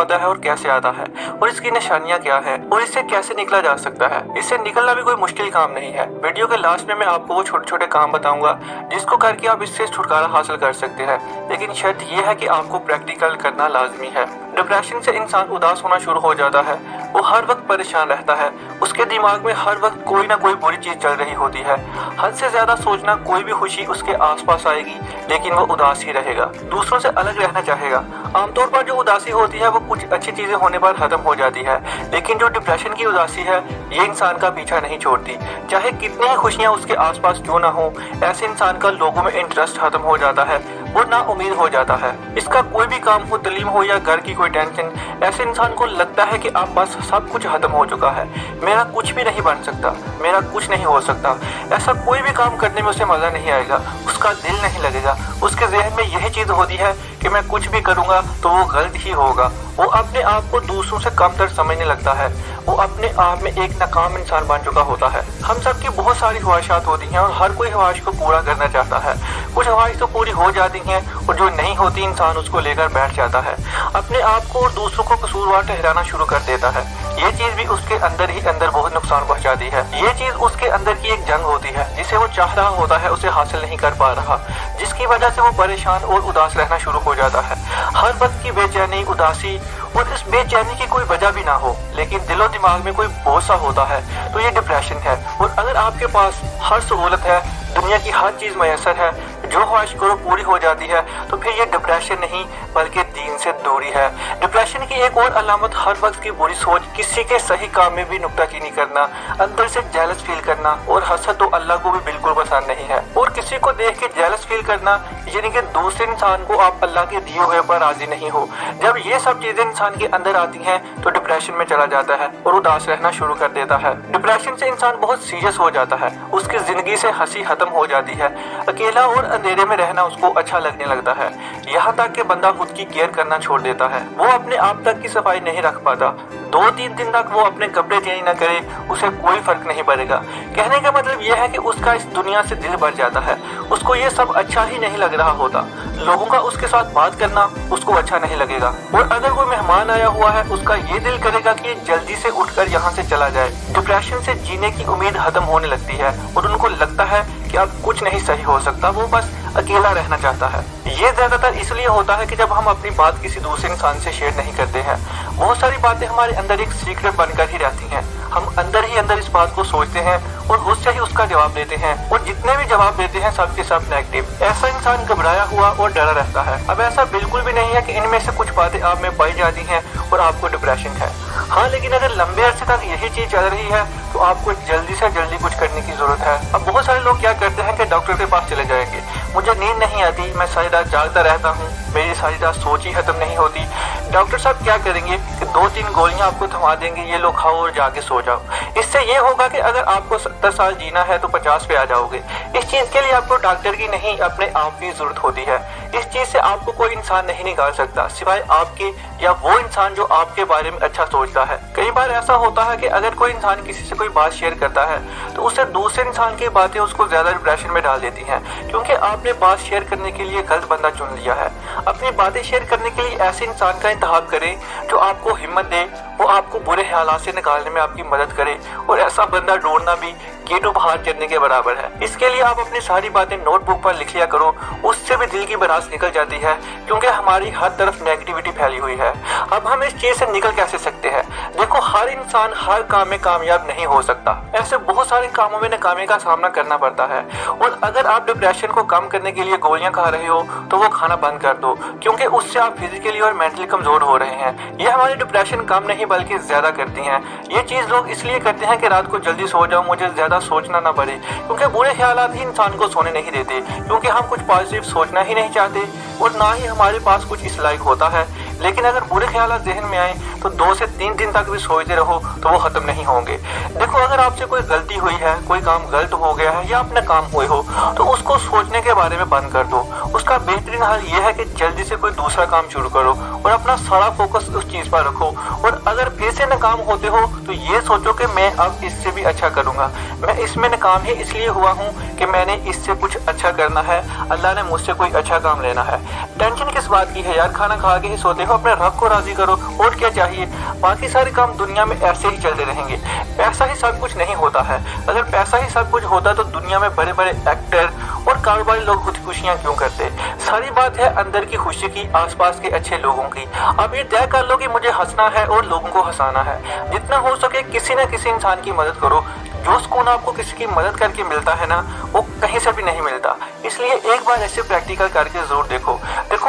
आता है और कैसे आता है, और इसकी निशानियां क्या है, और इससे कैसे निकला जा सकता है। इससे निकलना भी कोई मुश्किल काम नहीं है। वीडियो के लास्ट में मैं आपको वो छोटे छोटे काम बताऊंगा जिसको करके आप इससे छुटकारा हासिल कर सकते हैं, लेकिन शर्त यह है कि आपको प्रैक्टिकल करना लाजमी है। डिप्रेशन से इंसान उदास होना शुरू हो जाता है, वो हर वक्त परेशान रहता है, उसके दिमाग में हर वक्त कोई ना कोई बुरी चीज चल रही होती है। हद से ज्यादा सोचना, कोई भी खुशी उसके आसपास आएगी लेकिन वो उदास ही रहेगा, दूसरों से अलग रहना चाहेगा। आमतौर पर जो उदासी होती है वो कुछ अच्छी चीजें होने पर खत्म हो जाती है, लेकिन जो डिप्रेशन की उदासी है ये इंसान का पीछा नहीं छोड़ती। चाहे कितनी ही खुशियां उसके आसपास क्यों ना हो, ऐसे इंसान का लोगों में इंटरेस्ट खत्म हो जाता है, वो ना उम्मीद हो जाता है। इसका कोई भी काम हो, तालीम हो या घर की कोई टेंशन, ऐसे इंसान को लगता है कि अब बस सब कुछ खत्म हो चुका है, मेरा कुछ भी नहीं बन सकता, मेरा कुछ नहीं हो सकता। ऐसा कोई भी काम करने में उसे मजा नहीं आएगा, उसका दिल नहीं लगेगा, उसके जहन में यही चीज होती है कि मैं कुछ भी करूंगा तो वो गलत ही होगा। वो अपने आप को दूसरों से कमतर समझने लगता है, वो अपने आप में एक नाकाम इंसान बन चुका होता है। हम सबकी बहुत सारी ख्वाहिशात होती हैं और हर कोई ख्वाहिश को पूरा करना चाहता है। कुछ ख्वाहिश तो पूरी हो जाती हैं और जो नहीं होती इंसान उसको लेकर बैठ जाता है, अपने आप को और दूसरों को कसूरवार ठहराना शुरू कर देता है। ये चीज भी उसके अंदर ही अंदर बहुत नुकसान पहुंचाती है। ये चीज उसके अंदर की एक जंग होती है जिसे वो चाह रहा होता है, उसे हासिल नहीं कर पा रहा, जिसकी वजह से वो परेशान और उदास रहना शुरू हो जाता है। हर वक्त की बेचैनी, उदासी, और इस बेचैनी की कोई वजह भी ना हो लेकिन दिलो दिमाग में कोई बोझ सा होता है तो ये डिप्रेशन है। और अगर आपके पास हर सहूलत है, दुनिया की हर चीज मैसर है, जो ख्वाहिश करो पूरी हो जाती है, तो फिर ये डिप्रेशन नहीं बल्कि दीन से दूरी है। डिप्रेशन की एक और अलामत हर वक्त की बुरी सोच, किसी के सही काम में भी नुक्ताचीनी करना, अंदर से जेलस फील करना, और हसद तो अल्लाह को भी बिल्कुल पसंद नहीं है। और किसी को देख के जेलस फील करना यानी कि दूसरे इंसान को आप अल्लाह के दिए हुए पर राजी नहीं हो। जब ये सब चीजें इंसान के अंदर आती हैं तो डिप्रेशन में चला जाता है और उदास रहना शुरू कर देता है। डिप्रेशन से इंसान बहुत सीरियस हो जाता है, उसकी जिंदगी से हंसी खत्म हो जाती है, अकेला और अंधेरे में रहना उसको अच्छा लगने लगता है, यहाँ तक कि बंदा खुद की केयर करना छोड़ देता है। वो अपने आप तक की सफाई नहीं रख पाता, 2-3 दिन तक वो अपने कपड़े चेंज न करे उसे कोई फर्क नहीं पड़ेगा। कहने का मतलब यह है कि उसका इस दुनिया से दिल भर जाता है, उसको ये सब अच्छा ही नहीं लग रहा होता। लोगों का उसके साथ बात करना उसको अच्छा नहीं लगेगा, और अगर कोई मेहमान आया हुआ है उसका ये दिल करेगा कि जल्दी से उठकर यहाँ से चला जाए। डिप्रेशन से जीने की उम्मीद खत्म होने लगती है और उनको लगता है कि अब कुछ नहीं सही हो सकता, वो बस अकेला रहना चाहता है। ये ज्यादातर इसलिए होता है कि जब हम अपनी बात किसी दूसरे इंसान से शेयर नहीं करते हैं, बहुत सारी बातें हमारे अंदर एक सीक्रेट बनकर ही रहती हैं। हम अंदर ही अंदर इस बात को सोचते हैं और उससे ही उसका जवाब देते हैं, और जितने भी जवाब देते हैं सब के सब नेगेटिव। ऐसा इंसान घबराया हुआ और डरा रहता है। अब ऐसा बिल्कुल भी नहीं है कि इनमें से कुछ बातें आप में पाई जाती हैं और आपको डिप्रेशन है। हाँ, लेकिन अगर लंबे अरसे तक यही चीज चल रही है तो आपको जल्दी से जल्दी कुछ करने की जरूरत है। अब बहुत सारे लोग क्या करते हैं कि डॉक्टर के पास चले जाएंगे, मुझे नींद नहीं आती, मैं सारी रात जागता रहता हूँ, मेरी सारी रात सोच ही खत्म नहीं होती। डॉक्टर साहब क्या करेंगे कि 2-3 गोलियां आपको थमा देंगे, ये लो खाओ और जाके सो जाओ। इससे ये होगा कि अगर आपको 70 साल जीना है तो 50 पे आ जाओगे। इस चीज के लिए आपको डॉक्टर की नहीं, अपने आप की जरूरत होती है। इस चीज से आपको कोई इंसान नहीं निकाल सकता सिवाय आपके, या वो इंसान जो आपके बारे में अच्छा सोचता है। कई बार ऐसा होता है कि अगर कोई इंसान किसी से कोई बात शेयर करता है तो उससे दूसरे इंसान की बातें उसको ज्यादा डिप्रेशन में डाल देती हैं, क्योंकि आपने बात शेयर करने के लिए गलत बंदा चुन लिया है। अपनी बातें शेयर करने के लिए ऐसे इंसान का इंतखाब करें जो आपको हिम्मत दे, वो आपको बुरे हालात से निकालने में आपकी मदद करे, और ऐसा बंदा ढूंढना भी गेटों बाहर चढ़ने के बराबर है। इसके लिए आप अपनी सारी बातें नोटबुक पर लिख लिया करो, उससे भी दिल की भड़ास निकल जाती है, क्योंकि हमारी हर तरफ नेगेटिविटी फैली हुई है। अब हम इस चीज से निकल कैसे सकते हैं? देखो, हर इंसान हर काम में कामयाब नहीं हो सकता, ऐसे बहुत सारे कामों में नाकामी का सामना करना पड़ता है। और अगर आप डिप्रेशन को कम करने के लिए गोलियां खा रहे हो तो वो खाना बंद कर दो, क्योंकि उससे आप फिजिकली और मेंटली कमजोर हो रहे हैं। ये हमारी डिप्रेशन कम नहीं बल्कि ज्यादा करती हैं। ये चीज लोग इसलिए करते हैं कि रात को जल्दी सो जाओ, मुझे ज्यादा सोचना ना पड़े, क्योंकि बुरे ख्यालात ही इंसान को सोने नहीं देते, क्योंकि हम कुछ पॉजिटिव सोचना ही नहीं चाहते और ना ही हमारे पास कुछ इस लायक होता है। लेकिन अगर बुरे ख्यालात जहन में आए तो 2 से 3 दिन तक भी सोचते रहो तो वो खत्म नहीं होंगे। देखो, अगर आपसे कोई गलती हुई है, कोई काम गलत हो गया है या अपना काम हुए हो, तो उसको सोचने के बारे में बंद कर दो। उसका बेहतरीन हल ये है कि जल्दी से कोई दूसरा काम शुरू करो और अपना सारा फोकस उस चीज पर रखो। और अगर फिर से नाकाम होते हो तो ये सोचो कि मैं अब इससे भी अच्छा करूंगा। मैं इसमें नाकाम ही इसलिए हुआ हूँ कि मैंने इससे कुछ अच्छा करना है, अल्लाह ने मुझसे कोई अच्छा काम लेना है। टेंशन किस बात की है यार, खाना खा के ही सोते देखो अपने रब को राजी करो, और क्या चाहिए। बाकी सारे काम दुनिया में ऐसे ही चलते रहेंगे। पैसा ही सब कुछ नहीं होता है। अगर पैसा ही सब कुछ होता तो दुनिया में बड़े बड़े एक्टर और कारोबारी लोग खुदकुशियां क्यों करते। सारी बात है अंदर की खुशी की, आसपास के अच्छे लोगों की। अब ये तय कर लो कि मुझे हंसना है और लोगों को हंसाना है। जितना हो सके किसी न किसी इंसान की मदद करो। जो सुकून आपको किसी की मदद करके मिलता है ना, वो कहीं से भी नहीं मिलता। इसलिए एक बार ऐसे प्रैक्टिकल करके जरूर देखो।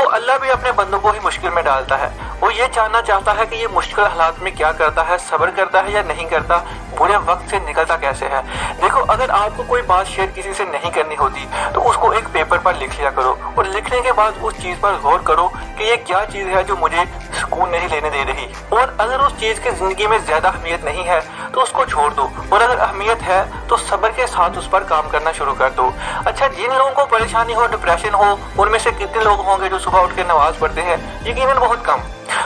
अल्लाह भी अपने बंदों को ही मुश्किल में डालता है। वो ये जानना चाहता है कि ये मुश्किल हालात में क्या करता है, सब्र करता है या नहीं करता, बुरे वक्त से निकलता कैसे है। देखो, अगर आपको कोई बात शेयर किसी से नहीं करनी होती तो उसको एक पेपर पर लिख लिया करो, और लिखने के बाद उस चीज पर गौर करो कि ये क्या चीज है जो मुझे सुकून नहीं लेने दे रही। और अगर उस चीज की जिंदगी में ज्यादा अहमियत नहीं है तो उसको छोड़ दो, और अगर अहमियत है तो सब्र के साथ उस पर काम करना शुरू कर दो। अच्छा, जिन लोगों को परेशानी हो, डिप्रेशन हो, उनमें से कितने लोग होंगे जो सुबह उठ के नमाज पढ़ते हैं? यकीनन बहुत कम।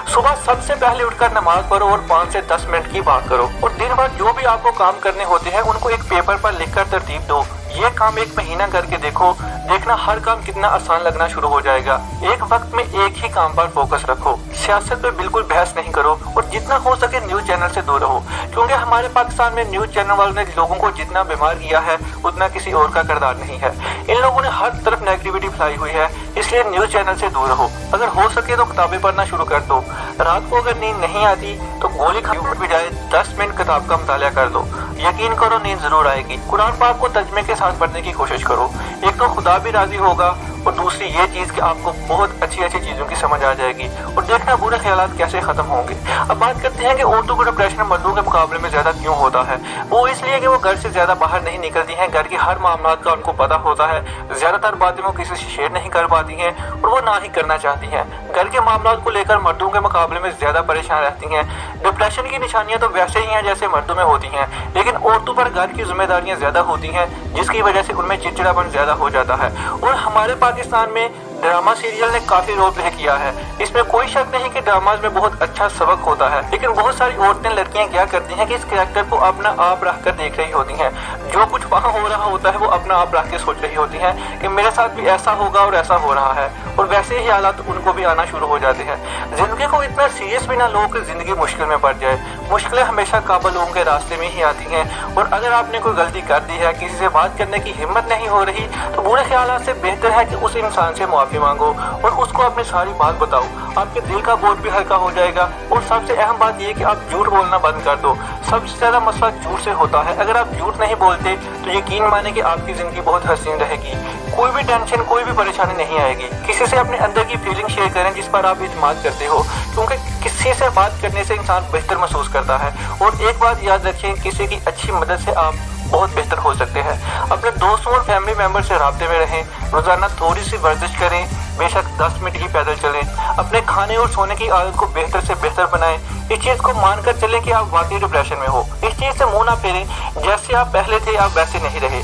सुबह सबसे पहले उठकर नमाज पढ़ो और 5 से 10 मिनट की बात करो, और दिन भर जो भी आपको काम करने होते हैं उनको एक पेपर पर लिखकर तरतीब दो। ये काम 1 महीना करके देखो, देखना हर काम कितना आसान लगना शुरू हो जाएगा। एक वक्त में एक ही काम पर फोकस रखो। सियासत पे बिल्कुल बहस नहीं करो, और जितना हो सके न्यूज चैनल से दूर रहो, क्योंकि हमारे पाकिस्तान में न्यूज चैनल वालों ने लोगों को जितना बीमार किया है उतना किसी और का किरदार नहीं है। इन लोगों ने हर तरफ नेगेटिविटी फैलाई हुई है, इसलिए न्यूज चैनल से दूर रहो। अगर हो सके तो किताबें पढ़ना शुरू कर दो। रात को अगर नींद नहीं आती तो गोली खाने की बजाय 10 मिनट किताब का मुतालिया कर दो। यकीन करो नींद जरूर आएगी। कुरान पाक को तर्जुमे के साथ पढ़ने की कोशिश करो। एक तो खुदा भी राजी होगा, और दूसरी ये चीज कि आपको बहुत अच्छी अच्छी चीजों की समझ आ जाएगी, और देखना बुरे ख्यालात कैसे खत्म होंगे। अब बात करते हैं कि औरतों को डिप्रेशन मर्दों के मुकाबले में ज्यादा क्यों होता है। वो इसलिए कि वो घर से ज्यादा बाहर नहीं निकलती हैं, घर के हर मामला का उनको पता होता है, ज्यादातर बातें वो किसी से शेयर नहीं कर पाती हैं, और वो ना ही करना चाहती हैं। घर के मामला को लेकर मर्दों के मुकाबले में ज्यादा परेशान रहती हैं। डिप्रेशन की निशानियां तो वैसे ही हैं जैसे मर्दों में होती हैं, लेकिन औरतों पर घर की जिम्मेदारियां ज्यादा होती हैं, जिसकी वजह से उनमें चिड़चिड़ापन ज्यादा हो जाता है। और हमारे पाकिस्तान में ड्रामा सीरियल ने काफी रोल प्ले किया है। इसमें कोई शक नहीं कि ड्रामाज में बहुत अच्छा सबक होता है, लेकिन बहुत सारी औरतें, लड़कियां क्या करती हैं कि इस कैरेक्टर को अपना आप रख कर देख रही होती हैं। जो कुछ वहाँ हो रहा होता है वो अपना आप रख के सोच रही होती हैं कि मेरे साथ भी ऐसा होगा और ऐसा हो रहा है, और वैसे ही हालात उनको भी आना शुरू हो जाते हैं। जिंदगी को इतना सीरियस भी ना लो कि जिंदगी मुश्किल में पड़ जाए। मुश्किलें हमेशा काबल लोगों के रास्ते में ही आती हैं, और अगर आपने कोई गलती कर दी है, किसी से बात करने की हिम्मत नहीं हो रही, तो बुरे ख्यालात से बेहतर है कि उस इंसान से माफी मांगो और उसको अपनी सारी बात बताओ। आपके दिल का बोझ भी हल्का हो जाएगा। और सबसे अहम बात यह कि आप झूठ बोलना बंद कर दो। सबसे ज्यादा मसला झूठ से होता है। अगर आप झूठ नहीं बोलते तो यकीन माने कि आपकी जिंदगी बहुत हसीन रहेगी। कोई भी टेंशन, कोई भी परेशानी नहीं आएगी। किसी से अपने अंदर की फीलिंग शेयर करें जिस पर आप इत्मीनान करते हो, क्योंकि किसी से बात करने से इंसान बेहतर महसूस करता है। और एक बात याद रखें, किसी की अच्छी मदद से आप बहुत बेहतर हो सकते हैं। अपने दोस्तों और फैमिली मेंबर से राब्ते में रहें। रोजाना थोड़ी सी वर्जिश करें, बेशक 10 मिनट ही पैदल चलें। अपने खाने और सोने की आदत को बेहतर से बेहतर बनाएं। इस चीज को मानकर चलें कि आप वाकई डिप्रेशन में हो। इस चीज से मुंह ना फेरें, जैसे आप पहले थे आप वैसे नहीं रहे।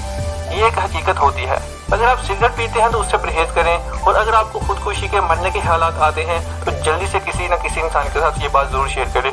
ये एक हकीकत होती है। अगर आप सिगरेट पीते हैं तो उससे परहेज करें, और अगर आपको खुदकुशी के मरने के हालात आते हैं तो जल्दी से किसी न किसी इंसान के साथ ये बात जरूर शेयर करें।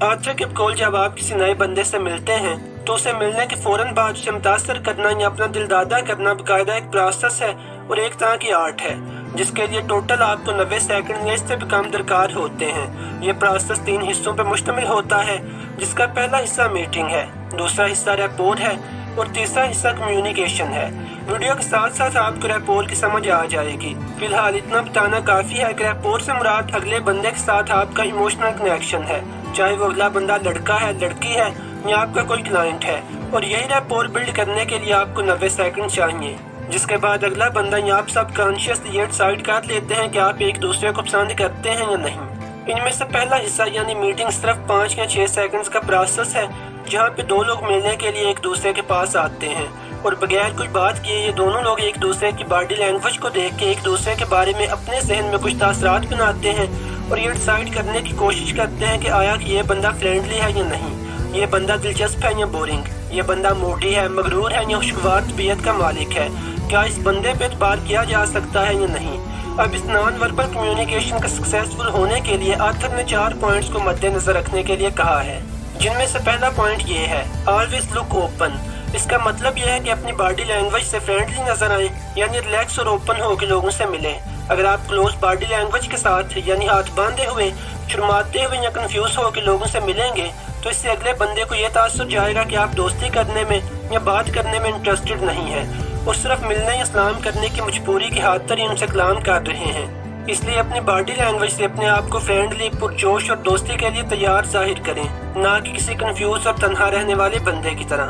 आज तक जब आप किसी नए बंदे से मिलते हैं तो उसे मिलने के फौरन बाद उसे मुतासर करना या अपना दिल दादा करना बाकायदा एक प्रोसेस है और एक तरह की आर्ट है, जिसके लिए टोटल आपको 90 सेकंड या इससे भी कम दरकार होते हैं। ये प्रोसेस 3 हिस्सों पर मुश्तमिल होता है, जिसका पहला हिस्सा मीटिंग है, दूसरा हिस्सा रैपोर है और तीसरा हिस्सा कम्युनिकेशन है। वीडियो के साथ साथ आपको रैपोर की समझ आ जाएगी। फिलहाल इतना बताना काफी है कि रैपोर से मुराद अगले बंदे के साथ आपका इमोशनल कनेक्शन है, चाहे वो अगला बंदा लड़का है, लड़की है या आपका कोई क्लाइंट है। और यही रैपोर बिल्ड करने के लिए आपको 90 सेकंड चाहिए, जिसके बाद अगला बंदा या आप सब कॉन्शियसली ये डिसाइड कर लेते हैं कि आप एक दूसरे को पसंद करते हैं या नहीं। इनमें से पहला हिस्सा यानी मीटिंग सिर्फ 5 या 6 सेकंड्स का प्रोसेस है, जहाँ पे 2 लोग मिलने के लिए एक दूसरे के पास आते हैं और बगैर कोई बात किए ये दोनों लोग एक दूसरे की बॉडी लैंग्वेज को देख के एक दूसरे के बारे में अपने जहन में कुछ तासरात बनाते हैं और ये डिसाइड करने की कोशिश करते हैं कि आया कि ये बंदा फ्रेंडली है या नहीं, ये बंदा दिलचस्प है या बोरिंग, ये बंदा मूडी है, मगरूर है या खुशगवार तबीयत का मालिक है, क्या इस बंदे पे एतबार किया जा सकता है या नहीं। اب اس نان وربل کمیونیکیشن کا سکسیسفل ہونے کے لیے آتھر نے 4 پوائنٹس کو مد نظر رکھنے کے لیے کہا ہے، جن میں سے پہلا پوائنٹ یہ ہے آلویز لک اوپن۔ اس کا مطلب یہ ہے کہ اپنی باڈی لینگویج سے فرینڈلی نظر آئیں، یعنی ریلیکس اور اوپن ہو کے لوگوں سے ملیں۔ اگر آپ کلوز باڈی لینگویج کے ساتھ یعنی ہاتھ باندھے ہوئے، شرماتے ہوئے یا کنفیوز ہو کے لوگوں سے ملیں گے تو اس سے اگلے بندے کو یہ تاثر جائے گا کہ آپ دوستی کرنے میں یا بات کرنے میں انٹرسٹڈ نہیں ہیں اور صرف ملنے یا سلام کرنے کی مجبوری کی خاطر ہی ان سے کلام کر رہے ہیں۔ اس لیے اپنی باڈی لینگویج سے اپنے آپ کو فرینڈلی، پرجوش اور دوستی کے لیے تیار ظاہر کریں، نہ کہ کسی کنفیوز اور تنہا رہنے والے بندے کی طرح۔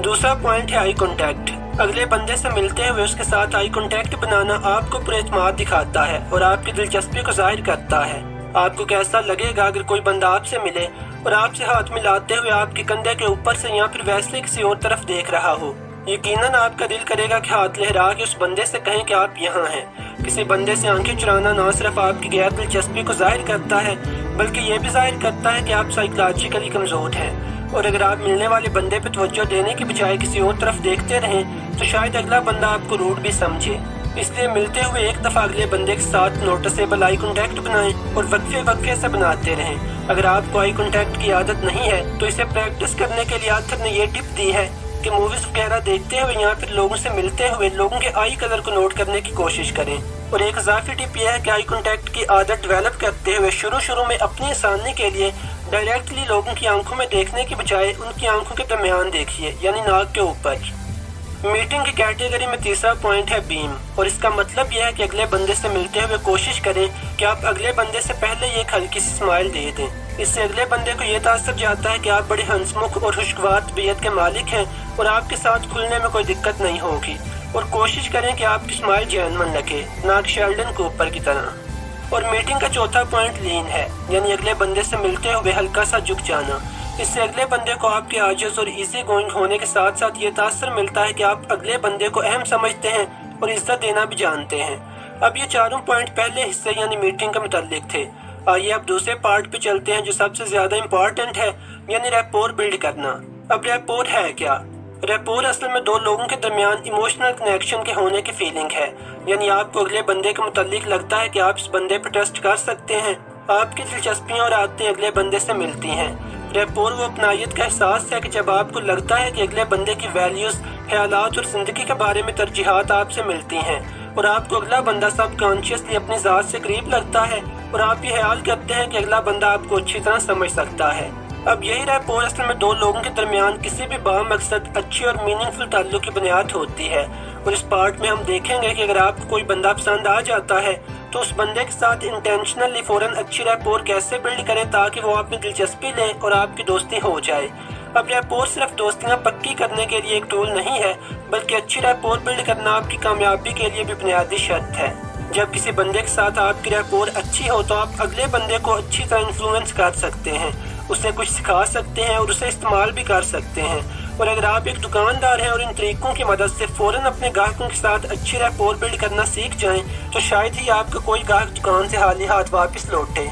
دوسرا پوائنٹ ہے آئی کانٹیکٹ۔ اگلے بندے سے ملتے ہوئے اس کے ساتھ آئی کانٹیکٹ بنانا آپ کو پر اعتماد دکھاتا ہے اور آپ کی دلچسپی کو ظاہر کرتا ہے۔ آپ کو کیسا لگے گا اگر کوئی بندہ آپ سے ملے اور آپ سے ہاتھ ملاتے ہوئے آپ کے کندھے کے اوپر سے یا پھر ویسے کسی اور طرف دیکھ رہا ہو؟ یقیناً آپ کا دل کرے گا کہ ہاتھ لہرا کے اس بندے سے کہیں کہ آپ یہاں ہیں۔ کسی بندے سے آنکھیں چرانا نہ صرف آپ کی غیر دلچسپی کو ظاہر کرتا ہے بلکہ یہ بھی ظاہر کرتا ہے کہ آپ سائیکولوجیکلی کمزور ہیں، اور اگر آپ ملنے والے بندے پہ توجہ دینے کی بجائے کسی اور طرف دیکھتے رہیں تو شاید اگلا بندہ آپ کو روڈ بھی سمجھے۔ اس لیے ملتے ہوئے ایک دفعہ اگلے بندے کے ساتھ نوٹسیبل آئی کانٹیکٹ بنائیں اور وقفے سے بناتے رہیں۔ اگر آپ کو آئی کانٹیکٹ کی عادت نہیں ہے تو اسے پریکٹس کرنے کے لیے آتھر نے یہ ٹپ دی ہے کہ موویز وغیرہ دیکھتے ہوئے یا پھر لوگوں سے ملتے ہوئے لوگوں کے آئی کلر کو نوٹ کرنے کی کوشش کریں۔ اور ایک اضافی ٹپ یہ ہے کہ آئی کانٹیکٹ کی عادت ڈیولپ کرتے ہوئے شروع میں اپنی آسانی کے لیے ڈائریکٹلی لوگوں کی آنکھوں میں دیکھنے کی بجائے ان کی آنکھوں کے درمیان دیکھیے، یعنی ناک کے اوپر۔ میٹنگ کی کیٹیگری میں تیسرا پوائنٹ ہے بیم، اور اس کا مطلب یہ ہے کہ اگلے بندے سے ملتے ہوئے کوشش کریں کہ آپ اگلے بندے سے پہلے ایک ہلکی سی اسمائل دے دیں۔ اس سے اگلے بندے کو یہ تاثر جاتا ہے کہ آپ بڑے ہنسمکھ اور خوشگوار طبیعت کے مالک ہیں اور آپ کے ساتھ کھلنے میں کوئی دقت نہیں ہوگی، اور کوشش کریں کہ آپ کی اسمائل جینون لگے، نہ کہ شیلڈن کوپر کی طرح۔ اور میٹنگ کا چوتھا پوائنٹ لین ہے، یعنی اگلے بندے سے ملتے ہوئے ہلکا سا جھک جانا۔ اس سے اگلے بندے کو آپ کے عاجز اور ایزی گوئنگ ہونے کے ساتھ ساتھ یہ تاثر ملتا ہے کہ آپ اگلے بندے کو اہم سمجھتے ہیں اور عزت دینا بھی جانتے ہیں۔ اب یہ چاروں پوائنٹ پہلے حصے یعنی میٹنگ کے متعلق تھے۔ آئیے اب دوسرے پارٹ پہ چلتے ہیں جو سب سے زیادہ امپورٹنٹ ہے، یعنی ریپور بلڈ کرنا۔ اب ریپور ہے کیا؟ ریپور اصل میں دو لوگوں کے درمیان ایموشنل کنیکشن کے ہونے کی فیلنگ ہے، یعنی آپ کو اگلے بندے کے متعلق لگتا ہے کہ آپ اس بندے پہ ٹرسٹ کر سکتے ہیں، آپ کی دلچسپیاں اور عادتیں اگلے بندے سے ملتی ہیں۔ ریپور وہ اپنائیت کا احساس ہے کہ جب آپ کو لگتا ہے کہ اگلے بندے کی ویلیوز، خیالات اور زندگی کے بارے میں ترجیحات آپ سے ملتی ہیں، اور آپ کو اگلا بندہ سب کانشیسلی اپنی ذات سے قریب لگتا ہے، اور آپ یہ خیال کرتے ہیں کہ اگلا بندہ آپ کو اچھی طرح سمجھ سکتا ہے۔ اب یہی ریپور اصل میں دو لوگوں کے درمیان کسی بھی با مقصد اچھی اور میننگ فل تعلق کی بنیاد ہوتی ہے، اور اس پارٹ میں ہم دیکھیں گے کہ اگر آپ کو کوئی بندہ پسند آ جاتا ہے تو اس بندے کے ساتھ انٹینشنلی فوراً اچھی ریپور کیسے بلڈ کریں تاکہ وہ آپ میں دلچسپی لیں اور آپ کی دوستی ہو جائے۔ اب ریپور صرف دوستیاں پکی کرنے کے لیے ایک ٹول نہیں ہے، بلکہ اچھی ریپور بلڈ کرنا آپ کی کامیابی کے لیے بھی بنیادی شرط ہے۔ جب کسی بندے کے ساتھ آپ کی ریپور اچھی ہو تو آپ اگلے بندے کو اچھی طرح انفلوئنس کر سکتے ہیں، اسے کچھ سکھا سکتے ہیں اور اسے استعمال بھی کر سکتے ہیں۔ اور اگر آپ ایک دکاندار ہیں اور ان طریقوں کی مدد سے فوراً اپنے گاہکوں کے ساتھ اچھی ریپور بلڈ کرنا سیکھ جائیں تو شاید ہی آپ کا کوئی گاہک دکان سے خالی ہاتھ واپس لوٹے۔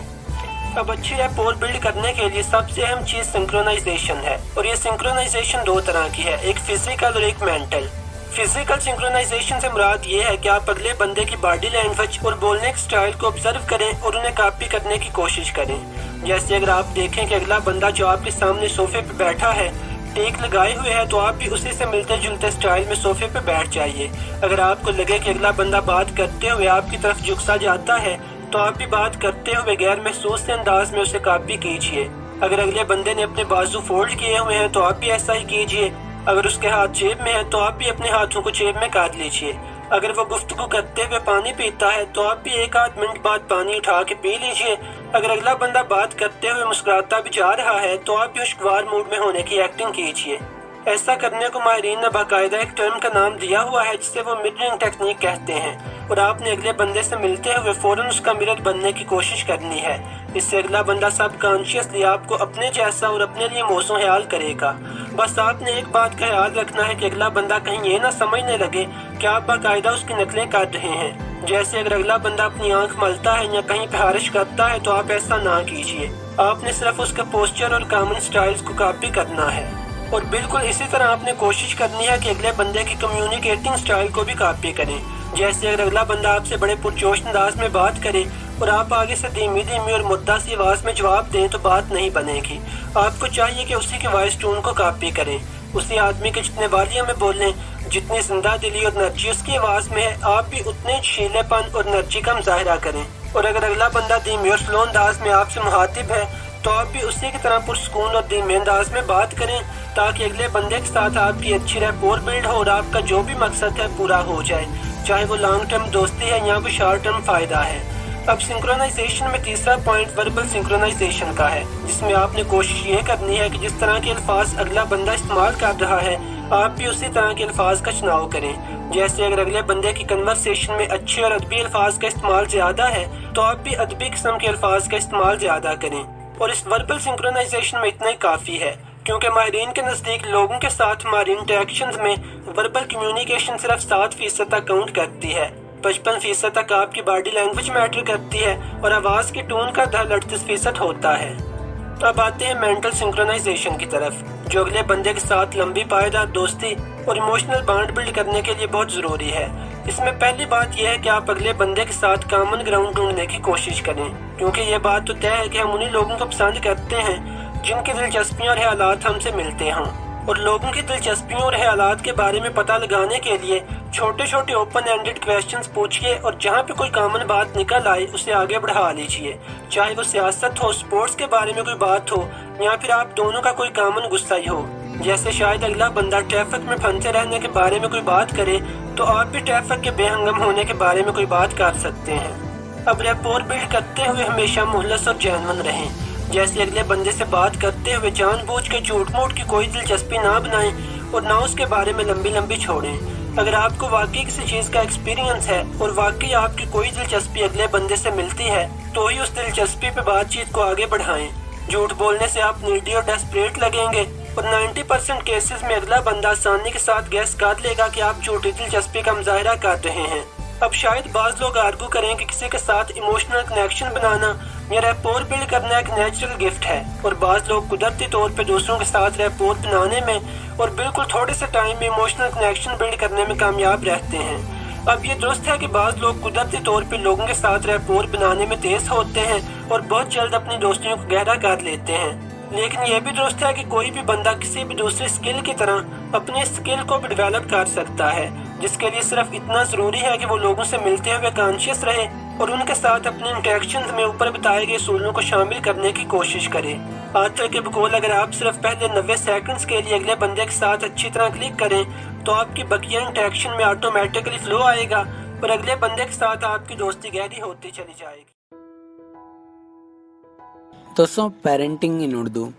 اب اچھی ریپور بلڈ کرنے کے لیے سب سے اہم چیز سنکرونائزیشن ہے، اور یہ سنکرونائزیشن دو طرح کی ہے، ایک فزیکل اور ایک مینٹل۔ فزیکل سنکرونائزیشن سے مراد یہ ہے کہ آپ اگلے بندے کی باڈی لینگویج اور بولنے کے سٹائل کو آبزرو کریں اور انہیں کاپی کرنے کی کوشش کریں۔ جیسے اگر آپ دیکھیں کہ اگلا بندہ جو آپ کے سامنے صوفے پہ بیٹھا ہے ٹیک لگائے ہوئے ہے تو آپ بھی اسی سے ملتے جلتے سٹائل میں صوفے پہ بیٹھ جائیے۔ اگر آپ کو لگے کہ اگلا بندہ بات کرتے ہوئے آپ کی طرف جھکسا جاتا ہے تو آپ بھی بات کرتے ہوئے غیر محسوس سے انداز میں اسے کاپی کیجیے۔ اگر اگلے بندے نے اپنے بازو فولڈ کیے ہوئے ہیں تو آپ بھی ایسا ہی کیجیے۔ اگر اس کے ہاتھ جیب میں ہے تو آپ بھی اپنے ہاتھوں کو جیب میں کاٹ لیجیے۔ اگر وہ گفتگو کرتے ہوئے پانی پیتا ہے تو آپ بھی ایک آدھ منٹ بعد پانی اٹھا کے پی لیجیے۔ اگر اگلا بندہ بات کرتے ہوئے مسکراتا بھی جا رہا ہے تو آپ بھی خوشگوار موڈ میں ہونے کی ایکٹنگ کیجیے۔ ایسا کرنے کو ماہرین نے باقاعدہ ایک ٹرم کا نام دیا ہوا ہے جسے وہ مررنگ ٹیکنیک کہتے ہیں، اور آپ نے اگلے بندے سے ملتے ہوئے فوراً اس کا مرر بننے کی کوشش کرنی ہے۔ اس سے اگلا بندہ سب کانشیسلی آپ کو اپنے جیسا اور اپنے لیے موزوں خیال کرے گا۔ بس آپ نے ایک بات کا خیال رکھنا ہے کہ اگلا بندہ کہیں یہ نہ سمجھنے لگے کہ آپ باقاعدہ اس کی نقلیں کر رہے ہیں۔ جیسے اگر اگلا بندہ اپنی آنکھ ملتا ہے یا کہیں پہ خارش کرتا ہے تو آپ ایسا نہ کیجیے، آپ نے صرف اس کا پوسچر اور کامن سٹائلز کو کاپی کرنا ہے۔ اور بالکل اسی طرح آپ نے کوشش کرنی ہے کہ اگلے بندے کی کمیونیکیٹنگ سٹائل کو بھی کاپی کریں۔ जैसे अगर अगला बंदा आपसे बड़े पुरजोश अंदाज में बात करे और आप आगे से धीमी धीमी और मुद्दा सी आवाज में जवाब दें तो बात नहीं बनेगी। आपको चाहिए कि उसी के वॉइस टोन को कॉपी करें, उसी आदमी के जितने वालिया में बोलें, जितनी जिंदा दिली और एनर्जी उसकी आवाज में है, आप भी उतने शीलेपन और एनर्जी का मुजाहिरा करें। और अगर अगला बंदा धीमी और स्लो अंदाज में आपसे मुखातिब है तो आप भी उसी की तरह पुरसकून और धीमे अंदाज में बात करें ताकि अगले बंदे के साथ आपकी अच्छी रैपोर बिल्ड हो और आपका जो भी मकसद है पूरा हो जाए, चाहे वो लॉन्ग टर्म दोस्ती है या कोई शॉर्ट टर्म फायदा है। अब सिंक्रोनाइजेशन में तीसरा पॉइंट वर्बल सिंक्रोनाइजेशन का है, जिसमें आपने कोशिश ये करनी है कि जिस तरह के अल्फाज अगला बंदा इस्तेमाल कर रहा है आप भी उसी तरह के अल्फाज का चुनाव करें। जैसे अगर अगले बंदे की कन्वर्सेशन में अच्छे और अदबी अल्फाज का इस्तेमाल ज्यादा है तो आप भी अदबी किस्म के अल्फाज का इस्तेमाल ज्यादा करें। और इस वर्बल सिंक्रोनाइजेशन में इतना ही काफी है, क्योंकि माहिरीन के नजदीक लोगों के साथ हमारी इंटरेक्शंस में वर्बल कम्युनिकेशन सिर्फ 7% तक काउंट करती है, 55% तक आपकी बॉडी लैंग्वेज मैटर करती है और आवाज की टोन का 38% होता है। अब आते हैं मेंटल सिंक्रोनाइजेशन की तरफ, जो अगले बंदे के साथ लंबी पायदार दोस्ती और इमोशनल बॉन्ड बिल्ड करने के लिए बहुत जरूरी है। इसमें पहली बात यह है कि आप अगले बंदे के साथ कॉमन ग्राउंड ढूंढने की कोशिश करें, क्योंकि ये बात तो तय है कि हम उन्हीं लोगों को पसंद करते हैं जिनकी दिलचस्पियां और ख्यालात हमसे मिलते हों। और लोगों की दिलचस्पियों और ख्यालात के बारे में पता लगाने के लिए छोटे छोटे ओपन एंडेड क्वेश्चंस पूछिए और जहाँ पे कोई कॉमन बात निकल आए उसे आगे बढ़ा लीजिए, चाहे वो सियासत हो, स्पोर्ट्स के बारे में कोई बात हो या फिर आप दोनों का कोई कॉमन गुस्सा ही हो। जैसे शायद अगला बंदा ट्रैफिक में फंसे रहने के बारे में कोई बात करे तो आप भी ट्रैफिक के बेहंगम होने के बारे में कोई बात कर सकते हैं। अब रैपोर बिल्ड करते हुए हमेशा मुखलस और जेन्युइन रहें, जैसे अगले बंदे से बात करते हुए जानबूझ के झूठ मूठ की कोई दिलचस्पी ना बनाएं और ना उसके बारे में लंबी लंबी छोड़ें। अगर आपको वाकई किसी चीज का एक्सपीरियंस है और वाकई आपकी कोई दिलचस्पी अगले बंदे से मिलती है तो ही उस दिलचस्पी पे बातचीत को आगे बढ़ाएं। झूठ बोलने से आप नीडी और डेस्परेट लगेंगे और 90% केसेस में अगला बंदा आसानी के साथ गैस कर लेगा कि आप झूठी दिलचस्पी का मुजाहिरा कर रहे हैं। अब शायद बाज लोग आर्गू करें कि किसी के साथ इमोशनल कनेक्शन बनाना या रैपोर बिल्ड करना एक नेचुरल गिफ्ट है, और बाज लोग कुदरती तौर पे दूसरों के साथ रैपोर बनाने में और बिल्कुल थोड़े से टाइम में इमोशनल कनेक्शन बिल्ड करने में कामयाब रहते हैं। अब ये दुरुस्त है कि बाज लोग कुदरती तौर पे लोगों के साथ रैपोर बनाने में तेज होते हैं और बहुत जल्द अपनी दोस्तियों को गहरा कर लेते हैं, लेकिन यह भी दुरुस्त है कि कोई भी बंदा किसी भी दूसरी स्किल की तरह अपनी स्किल को भी डेवलप कर सकता है, जिसके लिए सिर्फ इतना जरूरी है कि वो लोगों से मिलते हुए कॉन्शियस रहे और उनके साथ अपने इंटरेक्शंस में ऊपर बताए गए असूलों को शामिल करने की कोशिश करे। आजकल के बकौल अगर आप सिर्फ पहले 90 सेकंड्स के लिए अगले बंदे के साथ अच्छी तरह क्लिक करें तो आपकी बकिया इंटरेक्शन में ऑटोमेटिकली फ्लो आएगा और अगले बंदे के साथ आपकी दोस्ती गहरी होती चली जाएगी। दोस्तों, पेरेंटिंग इन उर्दू।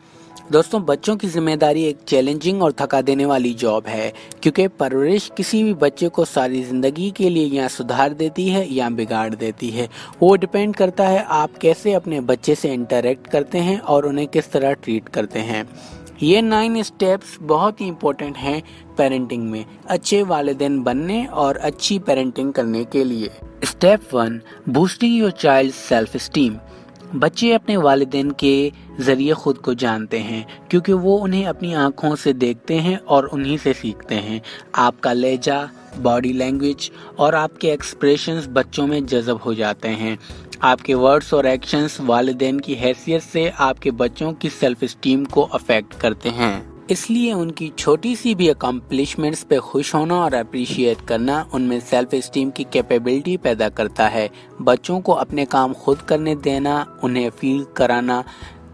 दोस्तों, बच्चों की जिम्मेदारी एक चैलेंजिंग और थका देने वाली जॉब है, क्योंकि परवरिश किसी भी बच्चे को सारी ज़िंदगी के लिए या सुधार देती है या बिगाड़ देती है। वो डिपेंड करता है आप कैसे अपने बच्चे से इंटरेक्ट करते हैं और उन्हें किस तरह ट्रीट करते हैं। ये 9 स्टेप्स बहुत ही इम्पोर्टेंट हैं पेरेंटिंग में, अच्छे वालिदैन बनने और अच्छी पेरेंटिंग करने के लिए। Step 1, boosting your child self esteem. बच्चे अपने वालिदैन के ज़रिए ख़ुद को जानते हैं, क्योंकि वो उन्हें अपनी आँखों से देखते हैं और उन्हीं से सीखते हैं। आपका लहजा, बॉडी लैंग्वेज और आपके एक्सप्रेशंस बच्चों में जज़ब हो जाते हैं। आपके वर्ड्स और एक्शंस वालिदैन की हैसियत से आपके बच्चों की सेल्फ स्टीम को अफेक्ट करते हैं। इसलिए उनकी छोटी सी भी अकम्पलिशमेंट्स पे खुश होना और अप्रिशिएट करना उनमें सेल्फ स्टीम की कैपेबिलिटी पैदा करता है। बच्चों को अपने काम खुद करने देना, उन्हें फील कराना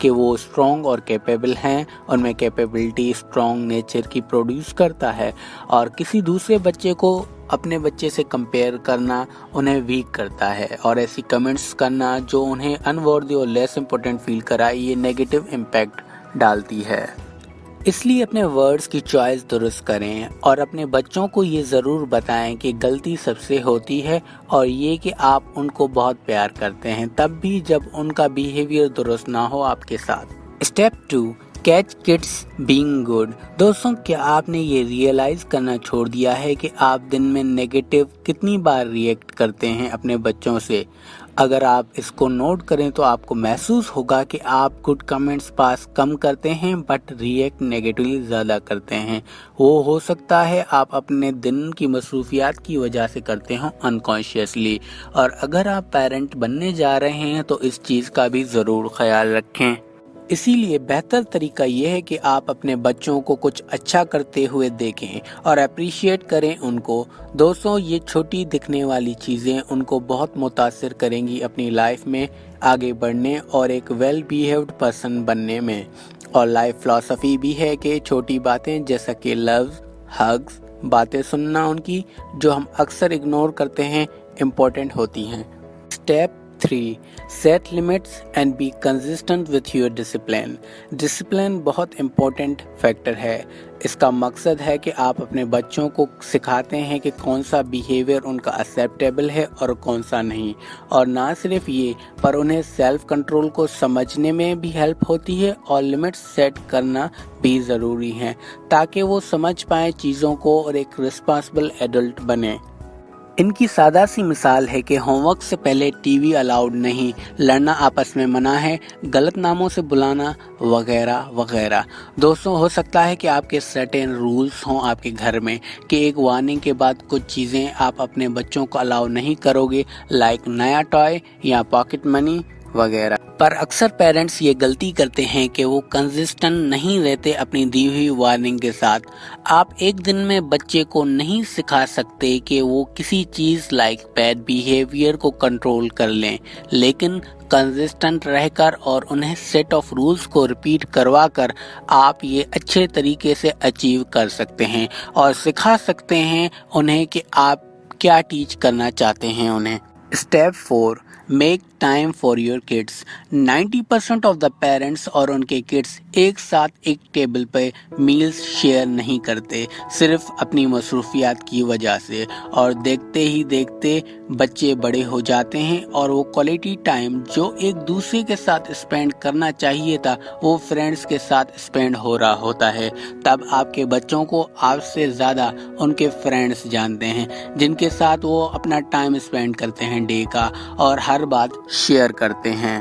कि वो स्ट्रॉन्ग और कैपेबल हैं, उनमें कैपेबिलिटी स्ट्रॉन्ग नेचर की प्रोड्यूस करता है। और किसी दूसरे बच्चे को अपने बच्चे से कंपेयर करना उन्हें वीक करता है, और ऐसी कमेंट्स करना जो उन्हें अनवर्दी और लेस इम्पोर्टेंट फील कराए, ये नेगेटिव इम्पैक्ट डालती है। इसलिए अपने वर्ड्स की चॉइस दुरुस्त करें और अपने बच्चों को ये ज़रूर बताएं कि गलती सबसे होती है और ये कि आप उनको बहुत प्यार करते हैं, तब भी जब उनका बिहेवियर दुरुस्त ना हो आपके साथ। Step 2, catch kids being good. दोस्तों, क्या आपने ये रियलाइज़ करना छोड़ दिया है कि आप दिन में नेगेटिव कितनी बार रिएक्ट करते हैं अपने बच्चों से? اگر آپ اس کو نوٹ کریں تو آپ کو محسوس ہوگا کہ آپ گڈ کمنٹس پاس کم کرتے ہیں بٹ ریئیکٹ نیگیٹولی زیادہ کرتے ہیں۔ وہ ہو سکتا ہے آپ اپنے دن کی مصروفیات کی وجہ سے کرتے ہوں انکانشیسلی، اور اگر آپ پیرنٹ بننے جا رہے ہیں تو اس چیز کا بھی ضرور خیال رکھیں۔ اسی لیے بہتر طریقہ یہ ہے کہ آپ اپنے بچوں کو کچھ اچھا کرتے ہوئے دیکھیں اور اپریشیٹ کریں ان کو۔ دوستوں، یہ چھوٹی دکھنے والی چیزیں ان کو بہت متاثر کریں گی اپنی لائف میں آگے بڑھنے اور ایک ویل بیہیوڈ پرسن بننے میں۔ اور لائف فلسفی بھی ہے کہ چھوٹی باتیں جیسا کہ لفظ، ہگز، باتیں سننا ان کی جو ہم اکثر اگنور کرتے ہیں امپورٹنٹ ہوتی ہیں۔ Step 3 set limits and be consistent with your discipline. Discipline بہت امپورٹنٹ فیکٹر ہے۔ اس کا مقصد ہے کہ آپ اپنے بچوں کو سکھاتے ہیں کہ کون سا بیہیویئر ان کا ایکسیپٹیبل ہے اور کون سا نہیں، اور نہ صرف یہ پر انہیں سیلف کنٹرول کو سمجھنے میں بھی ہیلپ ہوتی ہے اور لمٹس سیٹ کرنا بھی ضروری ہے تاکہ وہ سمجھ پائیں چیزوں کو اور ایک رسپانسبل ایڈلٹ بنے۔ ان کی سادہ سی مثال ہے کہ ہوم ورک سے پہلے ٹی وی الاؤڈ نہیں، لڑنا آپس میں منع ہے، غلط ناموں سے بلانا وغیرہ وغیرہ۔ دوستوں، ہو سکتا ہے کہ آپ کے سرٹین رولز ہوں آپ کے گھر میں کہ ایک وارننگ کے بعد کچھ چیزیں آپ اپنے بچوں کو الاؤ نہیں کرو گے، لائک نیا ٹوائے یا پاکٹ منی وغیرہ۔ پر اکثر پیرنٹس یہ غلطی کرتے ہیں کہ وہ کنسسٹنٹ نہیں رہتے اپنی دی ہوئی وارننگ کے ساتھ۔ آپ ایک دن میں بچے کو نہیں سکھا سکتے کہ وہ کسی چیز لائک بیڈ بیہیویئر کو کنٹرول کر لیں، لیکن کنسسٹنٹ رہ کر اور انہیں سیٹ آف رولز کو ریپیٹ کروا کر آپ یہ اچھے طریقے سے اچیو کر سکتے ہیں اور سکھا سکتے ہیں انہیں کہ آپ کیا ٹیچ کرنا چاہتے ہیں انہیں۔ Step 4 make time for your kids. 90% of the parents اور ان کے کڈس ایک ساتھ ایک ٹیبل پہ میلز شیئر نہیں کرتے، صرف اپنی مصروفیات کی وجہ سے، اور دیکھتے ہی دیکھتے بچے بڑے ہو جاتے ہیں اور وہ کوالٹی ٹائم جو ایک دوسرے کے ساتھ اسپینڈ کرنا چاہیے تھا وہ فرینڈس کے ساتھ اسپینڈ ہو رہا ہوتا ہے۔ تب آپ کے بچوں کو آپ سے زیادہ ان کے فرینڈس جانتے ہیں جن کے ساتھ وہ اپنا ٹائم اسپینڈ کرتے ہیں ڈے کا، اور ہر بات شیئر کرتے ہیں،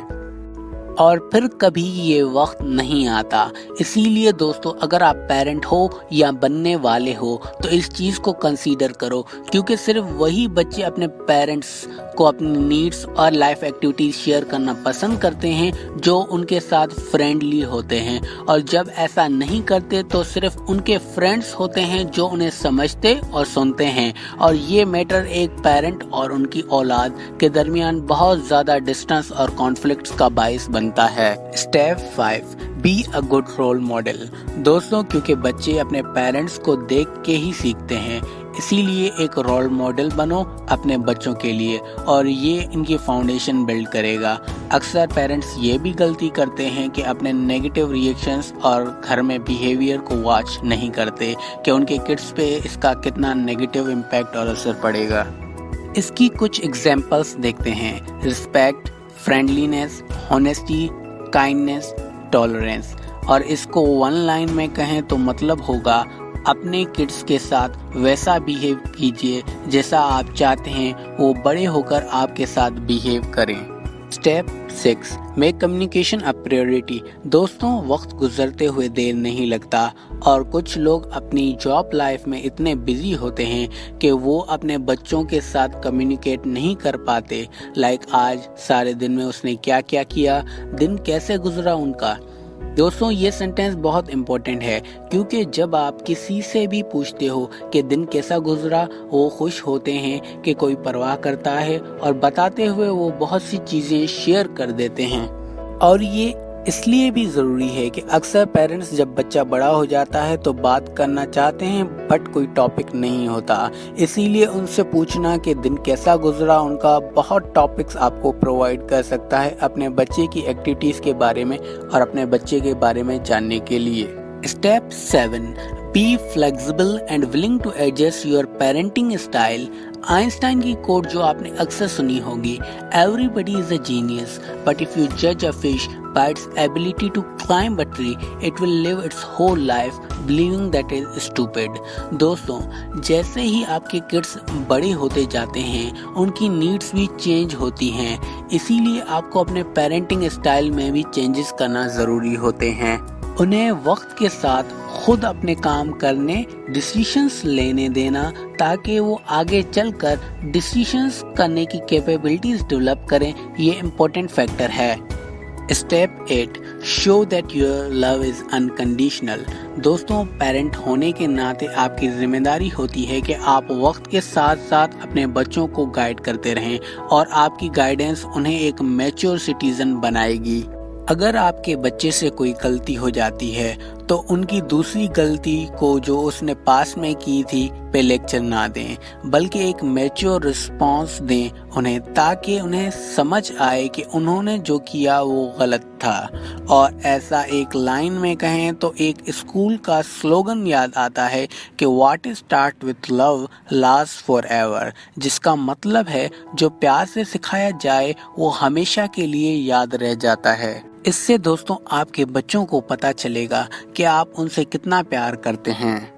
اور پھر کبھی یہ وقت نہیں آتا۔ اسی لیے دوستو، اگر آپ پیرنٹ ہو یا بننے والے ہو تو اس چیز کو کنسیڈر کرو، کیونکہ صرف وہی بچے اپنے پیرنٹس کو اپنی نیڈس اور لائف ایکٹیویٹیز شیئر کرنا پسند کرتے ہیں جو ان کے ساتھ فرینڈلی ہوتے ہیں، اور جب ایسا نہیں کرتے تو صرف ان کے فرینڈس ہوتے ہیں جو انہیں سمجھتے اور سنتے ہیں، اور یہ میٹر ایک پیرنٹ اور ان کی اولاد کے درمیان بہت زیادہ ڈسٹنس اور کانفلکٹس کا باعث بنتا ہے۔ Step 5 be a good role model. دوستوں، کیونکہ بچے اپنے پیرنٹس کو دیکھ کے ہی سیکھتے ہیں، اسی لیے ایک رول ماڈل بنو اپنے بچوں کے لیے، اور یہ ان کی فاؤنڈیشن بلڈ کرے گا۔ اکثر پیرنٹس یہ بھی غلطی کرتے ہیں کہ اپنے نیگیٹو ریئیکشنز اور گھر میں بیہیویئر کو واچ نہیں کرتے کہ ان کے کڈس پہ اس کا کتنا نیگیٹو امپیکٹ اور اثر پڑے گا۔ اس کی کچھ ایگزامپلس دیکھتے ہیں: respect, friendliness, honesty, kindness, tolerance. اور اس کو ون لائن میں کہیں تو مطلب ہوگا اپنے کڈس کے ساتھ ویسا بیہیو کیجیے جیسا آپ چاہتے ہیں وہ بڑے ہو کر آپ کے ساتھ بیہیو کریں۔ اسٹیپ 6 میک کمیونیکیشن اے پریورٹی۔ دوستوں، وقت گزرتے ہوئے دیر نہیں لگتا، اور کچھ لوگ اپنی جاب لائف میں اتنے بزی ہوتے ہیں کہ وہ اپنے بچوں کے ساتھ کمیونیکیٹ نہیں کر پاتے، لائک آج سارے دن میں اس نے کیا کیا کیا، دن کیسے گزرا ان کا۔ دوستوں، یہ سینٹینس بہت امپورٹنٹ ہے، کیونکہ جب آپ کسی سے بھی پوچھتے ہو کہ دن کیسا گزرا، وہ خوش ہوتے ہیں کہ کوئی پرواہ کرتا ہے، اور بتاتے ہوئے وہ بہت سی چیزیں شیئر کر دیتے ہیں۔ اور یہ اس لیے بھی ضروری ہے کہ اکثر پیرنٹس جب بچہ بڑا ہو جاتا ہے تو بات کرنا چاہتے ہیں بٹ کوئی ٹاپک نہیں ہوتا، اسی لیے ان سے پوچھنا کہ دن کیسا گزرا ان کا بہت ٹاپکس آپ کو پرووائڈ کر سکتا ہے اپنے بچے کی ایکٹیویٹیز کے بارے میں اور اپنے بچے کے بارے میں جاننے کے لیے۔ Step 7 be flexible and willing to adjust your parenting style. Einstein کی کوٹ جو آپ نے اکثر سنی ہوگی، everybody is a genius but if you جج a fish by its ability to climb a tree, it will live its whole life believing that it is stupid. दोस्तों, जैसे ही आपके किड्स बड़े होते जाते हैं, उनकी नीड्स भी चेंज होती हैं, इसीलिए आपको अपने पेरेंटिंग स्टाइल में भी चेंजेस करना ज़रूरी होते हैं। उन्हें वक्त के साथ खुद अपने काम करने, डिसीशंस लेने देना, ताकि वो आगे चलकर डिसीशंस करने की कैपेबिलिटीज डेवलप करें, ये इम्पोर्टेंट फैक्टर है। Step 8, show that your love is unconditional. दोस्तों, पेरेंट होने के नाते आपकी जिम्मेदारी होती है कि आप वक्त के साथ साथ अपने बच्चों को गाइड करते रहें और आपकी गाइडेंस उन्हें एक मैच्योर सिटीजन बनाएगी। अगर आपके बच्चे से कोई गलती हो जाती है तो उनकी दूसरी गलती को जो उसने पास में की थी पे लेक्चर ना दें, बल्कि एक मैच्योर रिस्पॉन्स दें उन्हें, ताकि उन्हें समझ आए कि उन्होंने जो किया वो गलत था। और ऐसा एक लाइन में कहें तो एक स्कूल का स्लोगन याद आता है कि what is start with love last for ever, जिसका मतलब है जो प्यार से सिखाया जाए वो हमेशा के लिए याद रह जाता है। इससे दोस्तों आपके बच्चों को पता चलेगा कि आप उनसे कितना प्यार करते हैं।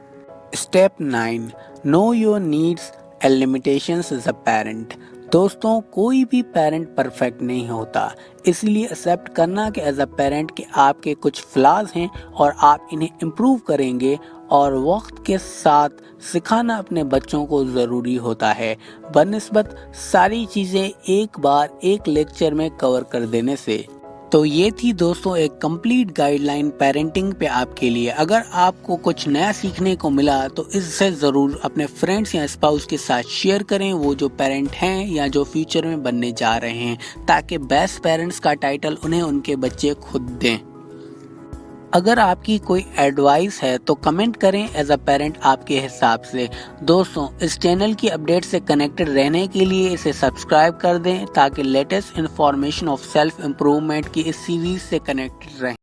Step 9, know your needs and limitations as a parent. दोस्तों, कोई भी पेरेंट परफेक्ट नहीं होता, इसलिए एक्सेप्ट करना कि एज अ पेरेंट कि आपके कुछ फ्लॉज हैं और आप इन्हें इम्प्रूव करेंगे और वक्त के साथ सिखाना अपने बच्चों को ज़रूरी होता है, बनिस्बत सारी चीज़ें एक बार एक लेक्चर में कवर कर देने से। तो ये थी दोस्तों एक कंप्लीट गाइडलाइन पेरेंटिंग पे आपके लिए। अगर आपको कुछ नया सीखने को मिला तो इससे ज़रूर अपने फ्रेंड्स या स्पाउस के साथ शेयर करें, वो जो पेरेंट हैं या जो फ्यूचर में बनने जा रहे हैं, ताकि बेस्ट पेरेंट्स का टाइटल उन्हें उनके बच्चे खुद दें। अगर आपकी कोई एडवाइस है तो कमेंट करें एज अ पेरेंट आपके हिसाब से। दोस्तों, इस चैनल की अपडेट से कनेक्टेड रहने के लिए इसे सब्सक्राइब कर दें ताकि latest information of self improvement की इस सीरीज से कनेक्टेड रहें।